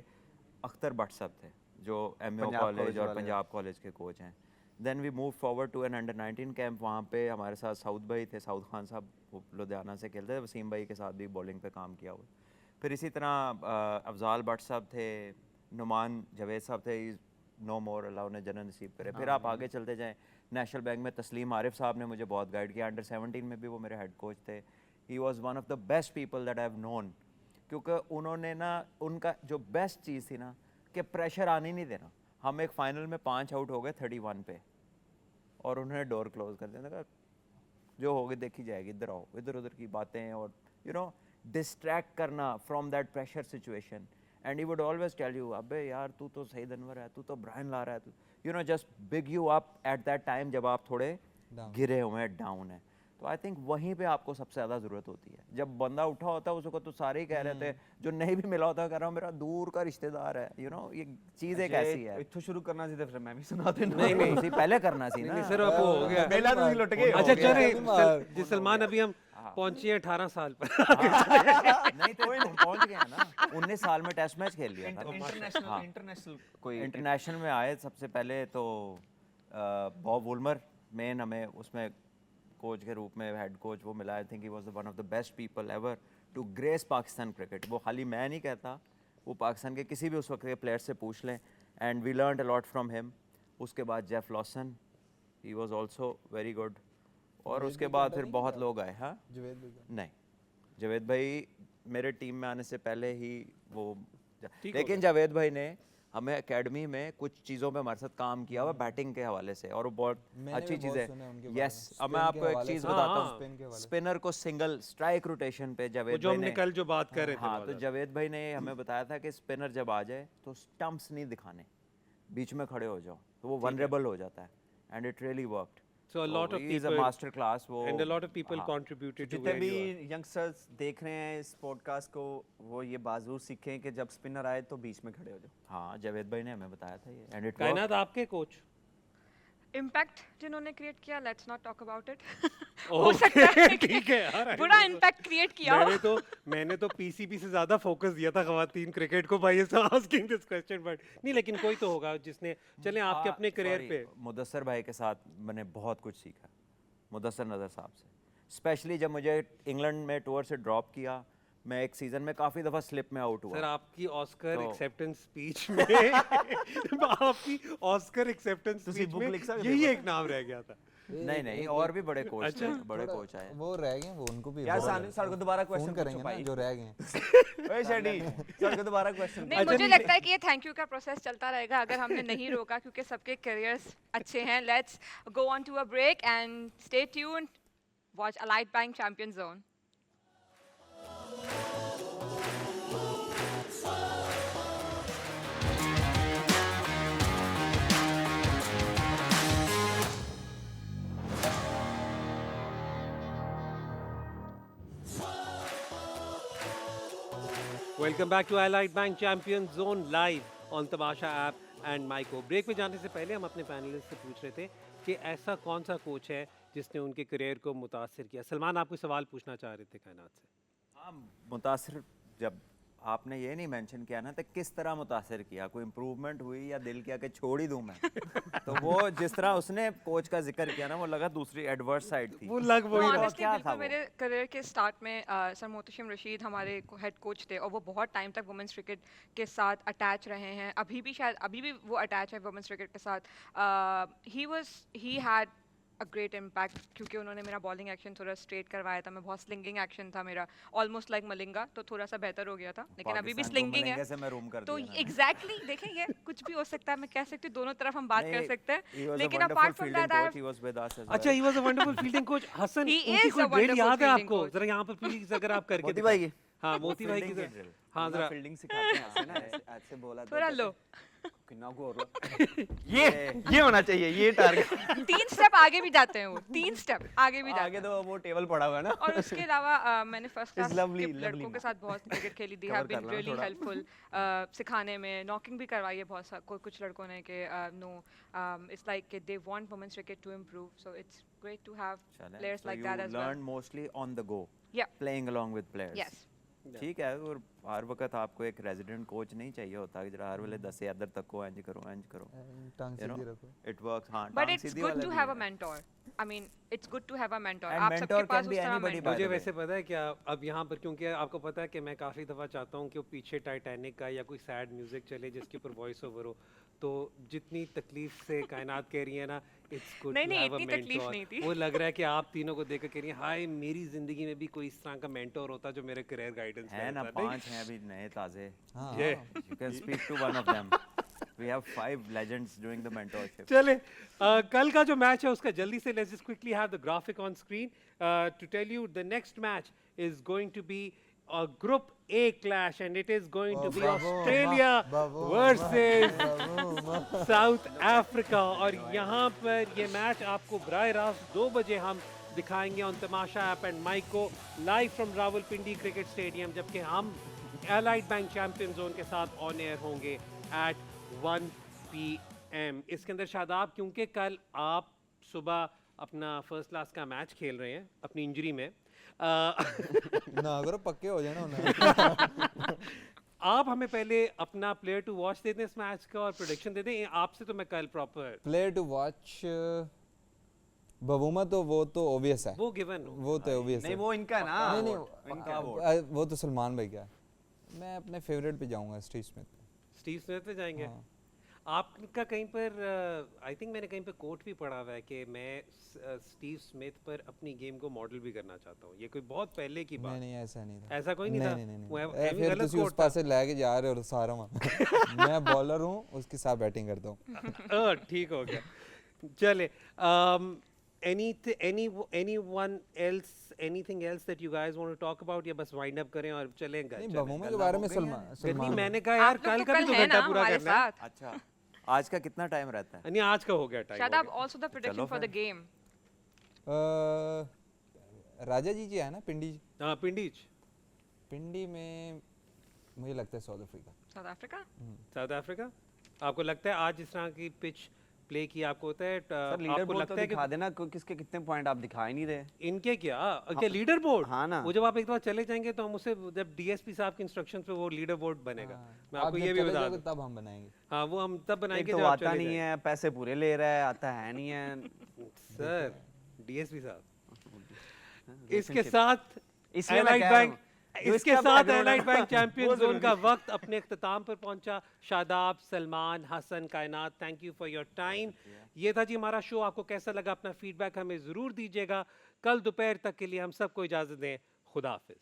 C: अख्तर भट्ट साहब थे जो एमओ
E: पंजाब
C: कॉलेज
E: कॉलेज
C: और
E: वाले।
C: पंजाब कॉलेज के कोच हैं। Then we move forward to an under 19 camp. वहाँ पे हमारे साथ साउद भाई थे, साउद खान साहब, वो लुधियाना से खेलते थे, वसीम भाई के साथ भी बॉलिंग पे काम किया हुआ। फिर इसी तरह अफजाल भट्ट साहब थे, नुमान जावेद साहब थे, नो मोर, अल्लाह उन्हें जन्नत नसीब करे। फिर आप आगे चलते जाएँ, नेशनल बैंक में तस्लीम आरिफ साहब ने मुझे बहुत गाइड किया। अंडर 17 में भी वो मेरे हेड कोच थे। He was one of the best people that I have known, क्योंकि उन्होंने ना, उनका जो बेस्ट चीज़ थी ना कि प्रेशर आने नहीं देना। हम एक फाइनल में 5 आउट हो गए 31 पे और उन्होंने डोर क्लोज कर दिया, कहा जो होगी देखी जाएगी, इधर आओ, इधर उधर की बातें और यू नो डिस्ट्रैक्ट करना from that pressure situation. And he would always tell you, अबे यार तू तो सही अनवर है, तू तो ब्रायन ला रहा है, you know just big you up at that time जब आप थोड़े गिरे हुए हैं, डाउन है। तो आई थिंक वहीं पे आपको सबसे ज़्यादा ज़रूरत होती है। जब बंदा उठा होता है उसको तो सारे ही कह रहे थे, जो नहीं भी मिला होता कह रहा हूँ मेरा दूर का रिश्तेदार है, यू नो ये चीज़ एक ऐसी है।
E: इत्थों शुरू करना चाहिए फिर मैं भी सुना देना।
A: नहीं नहीं
C: उसी पहले करना सी ना।
A: सर, अब वो हो गया।
E: मेला तो लुट गए।
A: अच्छा चलो
D: मार।
A: जी सलमान, अभी हम पहुंचे हैं 18 साल पर।
C: नहीं तो पहुंच गए ना, 19 साल में टेस्ट मैच खेल लिया था।
E: इंटरनेशनल कोई
C: इंटरनेशनल में आए सबसे पहले तो बॉब वुलमर मेन हमें उसमें कोच के रूप में हेड कोच वो मिला। I think he was one of the best people ever to grace Pakistan cricket. वो खाली मैं नहीं कहता, वो पाकिस्तान के किसी भी उस वक्त के प्लेयर से पूछ लें, and we learned a lot from him. उसके बाद Geoff Lawson, he was also very good. और उसके बाद फिर बहुत लोग आए। हाँ,
D: जवेद भाई का।
C: नहीं, जावेद भाई मेरे टीम में आने से पहले ही वो,
A: ठीक हो
C: लेकिन जावेद भाई ने हमें एकेडमी में कुछ चीज़ों में हमारे साथ काम किया हुआ बैटिंग के हवाले से, और वो बहुत
D: मैंने
C: अच्छी
D: भी
C: चीज़
D: बहुत सुना है उनके
C: है।
D: बारे
C: यस,
D: में।
C: अब मैं
D: स्पिन के
C: आपको एक
D: हवाले
C: चीज़
D: से।
C: बताता
A: हाँ,
C: हूँ।
D: स्पिन के हवाले से।
C: स्पिनर को सिंगल स्ट्राइक रोटेशन पे
A: वो
C: जावेद
A: जो
C: भाई
A: हम
C: ने,
A: निकल जो बात कर रहे थे
C: हाँ,
A: बहुत
C: तो
A: ज़्यादा।
C: जावेद भाई ने हमें बताया था कि स्पिनर जब आ जाए तो स्टंप्स नहीं दिखाने, बीच में खड़े हो जाओ, तो वो वनरेबल हो जाता है, and it really worked.
A: So a lot of
C: he is a
A: people-
C: master class वो,
A: And a lot of people
C: हाँ।
A: contributed to
E: जितने
A: where
E: भी
A: you are.
E: यंगस्टर्स देख रहे हैं इस पॉडकास्ट को, वो ये बाजूर सीखें कि जब स्पिनर आए तो बीच में खड़े हो जाओ।
C: हाँ, जावेद भाई ने हमें बताया था ये, एंड इट
A: कायनात आपके कोच
B: इम्पैक्ट जिन्होंने क्रिएट किया, let's not talk about it. हो
A: ओके
B: सकता है कि
A: ठीक है यार,
B: बुरा इम्पैक्ट क्रिएट किया हो।
A: मैंने तो पीसीबी से ज्यादा फोकस दिया था खवातीन क्रिकेट को भाई is asking this question, but नहीं, लेकिन कोई तो होगा जिसने, चलें आपके अपने करियर पे।
C: मुदस्सर भाई के साथ मैंने बहुत कुछ सीखा, मुदस्सर नज़र साहब से स्पेशली। जब मुझे इंग्लैंड में टूर से ड्रॉप किया, मैं एक सीज़न में काफ़ी दफ़ा स्लिप में आउट हुआ।
A: सर आपकी ऑस्कर
C: तो-
A: एक्सेप्टेंस स्पीच में आपकी ऑस्कर एक्सेप्टेंस
E: तुसी
A: स्पीच
E: book
A: में
E: लिख सकते
A: यही
E: हो।
A: एक नाम रह गया था।
C: नहीं नहीं, और भी बड़े कोच
A: अच्छा।
C: थे, बड़े
D: थोड़ा-
C: कोच आए।
D: वो रह गए, वो उनको भी
E: यार
D: बहुत
E: साले
D: है।
E: सर को दोबारा
D: फोन
E: क्वेश्चन
D: करेंगे
E: पूछो
D: ना
E: भाई।
D: जो रह गए।
E: ओए शेडी, सर को दोबारा क्वेश्चन।
B: नहीं,
A: अच्छा,
B: मुझे
A: नहीं,
B: लगता है कि ये थैंक यू का प्रोसेस चलता रहेगा अगर हमने नहीं रोका, क्योंकि सबके करियर्स अच्छे हैं। Let's go on to a break and stay tuned, watch Allied Bank champion zone.
A: Welcome back to Allied Bank Champion Zone live on Tamasha app and Myco. Break पे जाने से पहले हम अपने पैनलिस्ट से पूछ रहे थे कि ऐसा कौन सा कोच है जिसने उनके करियर को मुतासिर किया। सलमान, आप कोई सवाल पूछना चाह रहे थे कायनात से।
C: हाँ, मुतासिर, जब आपने ये नहीं मेंशन किया ना, तो किस तरह मुतासिर किया, कोई इम्प्रूवमेंट हुई या दिल किया कि छोड़ ही दूं मैं? तो वो जिस तरह उसने कोच का जिक्र किया ना, वो लगा दूसरी एडवर्स साइड थी।
A: वो लग वही रहा।
B: Honestly,
C: क्या था
B: बिल्कुल
C: वो?
B: मेरे करियर के स्टार्ट में सर मोहतशिम रशीद हमारे हेड कोच थे, और वो बहुत टाइम तक वुमेंस क्रिकेट के साथ अटैच रहे हैं। अभी भी शायद अभी भी वो अटैच है वुमेंस क्रिकेट के साथ। He had a great impact, क्योंकि उन्होंने मेरा बॉलिंग एक्शन थोड़ा स्ट्रेट करवाया था। मैं बहुत स्लिंगिंग एक्शन था मेरा, ऑलमोस्ट लाइक मलिंगा, तो थोड़ा सा बेहतर हो गया था, लेकिन अभी भी
C: पाकिस्तान को
B: स्लिंगिंग
C: मलिंगा
B: है।
C: से महरूम कर
B: तो
C: दिया ना।
B: एग्जैक्टली देखें, ये कुछ भी हो सकता है, मैं कह सकती हूँ दोनों तरफ हम बात कर
C: नहीं,
B: सकते
C: he
B: हैं,
C: was a
B: लेकिन
C: wonderful
B: apart from
C: fielding
B: that I
C: coach, he was with us as
A: अच्छा,
C: well.
A: He was a wonderful fielding coach. Hasan,
B: He
A: उनकी
B: is
A: कोई
B: a
A: ड्रिल
B: wonderful
A: याद है
B: fielding
A: आपको?
B: coach.
A: जरा यहाँ पर प्लीज अगर आप करके
E: मोती
A: दिखाएं।
E: भाई की।
A: हाँ, मोती भाई की
C: Fielding
A: जरा-
C: drill.
A: हाँ जरा
E: फील्डिंग सिखाते हैं ऐसे ना, ऐसे बोला
B: थोड़ा लो।
E: कितना को हो
C: ये
E: होना चाहिए, ये टारगेट।
B: 3 स्टेप आगे भी जाते हैं वो, 3 स्टेप आगे भी जाते
E: आगे
B: हैं।
E: तो वो टेबल पड़ा हुआ है ना।
B: और उसके अलावा मैंने फर्स्ट क्लास
E: lovely,
B: के लड़कों
E: lovely
B: के साथ बहुत क्रिकेट खेली दी,
E: Cover
B: हैव बीन
E: कर लो ना
B: रियली
E: थोड़ा।
B: हेल्पफुल सिखाने में। नॉकिंग भी करवाई है बहुत कुछ लड़कों ने कि no, it's like they want women's cricket to improve, so it's great to have
C: चलें,
B: players
C: so
B: like
C: you
B: that as well.
C: learned mostly on the go,
B: या
C: playing along with players.
B: Yes,
C: ठीक है, और हर वक्त आपको एक resident coach नहीं चाहिए होता कि जरा हर वेले दस इधर तक को इंज करो
D: टांग
C: you know,
D: सीधी रखो।
C: it works. हाँ,
B: बट
C: टांग
B: इट्स
C: सीधी
B: गुड
C: वाला
B: टू
C: भी
B: हैव अ
C: है।
B: Mentor. I mean it's good to have a mentor.
C: And
B: आप
C: mentor
B: सबके
C: can
B: पास
C: be
B: उस तरह
C: anybody,
B: mentor
C: by
A: मुझे
C: the way.
A: वैसे पता है क्या, अब यहाँ पर क्योंकि आपको पता है कि मैं काफ़ी दफ़ा चाहता हूँ कि वो पीछे टाइटैनिक का या कोई सैड म्यूजिक चले जिसके ऊपर वॉइस ओवर हो, तो जितनी तकलीफ से कायनात कह रही है ना, इट्स गुड
B: नहीं,
A: टू
B: नहीं,
A: हैव अ
B: इतनी तकलीफ
A: मेंटोर।
B: नहीं थी।
A: वो लग रहा है कि आप तीनों को देखकर कह रही हैं, हाय मेरी ज़िंदगी में भी कोई इस तरह का मेंटोर होता जो मेरे करियर गाइडेंस
C: है ना, 5 हैं अभी नए ताजे।
D: हाँ
A: ये
C: You can speak to one of them. We have 5 legends doing the mentorship.
A: चले कल का जो मैच है उसका जल्दी से let's just quickly have the graphic on screen to tell you the next match is going to be a group A clash and it is going to be Australia versus South Africa। और यहाँ पर ये match आपको बराह रास्त 2 बजे हम दिखाएंगे on Tamasha app and Myco live from Rawalpindi cricket stadium, जबकि हम एलाइड बैंक चैंपियन जोन के साथ ऑन एयर होंगे एट 1 PM। इसके अंदर शादाब, क्योंकि कल आप सुबह अपना फर्स्ट क्लास का मैच खेल रहे हैं अपनी इंजरी में,
D: ना करो, पक्के हो जाए ना उन्हें।
A: आप हमें पहले अपना प्लेयर टू वॉच दे दें इस मैच का और प्रोडिक्शन दे दें। आपसे तो मैं कल proper
D: player to watch Bavuma, तो वो तो ऑब्वियस है,
A: वो गिवन हो।
D: वो तो ऑब्वियस
E: नहीं
D: है।
E: वो इनका है ना,
D: नहीं
E: इनका वोट।
D: वो तो सलमान भाई का है। मैं अपने फेवरेट पे जाऊंगा, स्टीव स्मिथ पे।
A: स्टीव स्मिथ पे जाएंगे।
D: हाँ।
A: आपका कहीं पर आई थिंक मैंने कहीं पर कोट भी पढ़ा हुआ है कि मैं स्टीव स्मिथ पर अपनी गेम को मॉडल भी करना चाहता हूँ। ये कोई बहुत पहले की
D: नहीं
A: बात।
D: नहीं ऐसा नहीं था।
A: ऐसा कोई नहीं था?
D: नहीं
A: वो
D: नहीं
A: एवी
D: फिर
A: गलत
D: तुसी उस
A: quote था।
D: पासे लेके जा रहे हो सारा मैं बॉलर हूँ, उसके साथ बैटिंग करता हूँ।
A: ठीक हो गया। चले anyone else anything else that you guys want to talk about या बस वाइंड अप करें और चलें
D: नहीं
A: चलें?
D: बवूमा के बारे में
A: गन्नी
D: सलमान
A: मैंने कहा यार
B: आप लोग
A: कल
B: तो
A: का भी
B: कल
A: तो
B: है
A: घंटा
B: ना
A: पूरा
B: हमारे
A: करना है।
B: साथ।
C: अच्छा आज का कितना टाइम रहता है?
A: नहीं आज का हो गया time.
B: Shadab, also the prediction for the game.
D: राजा जी है ना पिंडी।
A: हाँ पिंडीज
D: पिंडी में मुझे लगता है south Africa.
B: South Africa?
A: South Africa. आपको लगता है आज जिस तरह की पिच प्ले की आपको होता है
E: सर लीडर
A: आपको
E: बोर्ड
A: लगता
E: तो
A: है
E: दिखा
A: कि
E: देना, किसके कितने पॉइंट आप दिखा ही नहीं रहे।
A: इनके क्या लीडर बोर्ड?
E: हाँ ना।
A: वो जब आप एक बार चले जाएंगे तो हम उसे जब डीएसपी साहब के इंस्ट्रक्शंस पे वो लीडर बोर्ड बनेगा। मैं
D: आप
A: आपको
D: जब
A: ये भी
D: चले
A: बता
D: जाओगे
A: दूं।
D: तब हम बनाएंगे।
A: हाँ वो हम तब
E: एक
A: बनाएंगे
E: तो
A: जब आप
E: आता
A: चले
E: नहीं है, पैसे पूरे ले रहा है, आता है नहीं है।
A: सर डीएसपी साहब इसके साथ
E: इसलिए मैं
A: एलाइड
E: कह रहा
A: बैंक
E: हूँ, जो
A: इसके
E: इसका
A: साथ
E: background है
A: एलाइड
E: ना,
A: बैंक चैंपियंस
E: वो
A: जोन का
E: जरूरी
A: वक्त अपने इख्तिताम पर पहुंचा। शादाब, सलमान, हसन, कायनात, thank you for your time. ये था जी हमारा शो। आपको कैसा लगा? अपना फीडबैक हमें ज़रूर दीजिएगा। कल दोपहर तक के लिए हम सबको इजाज़त दें। खुदा हाफिज़।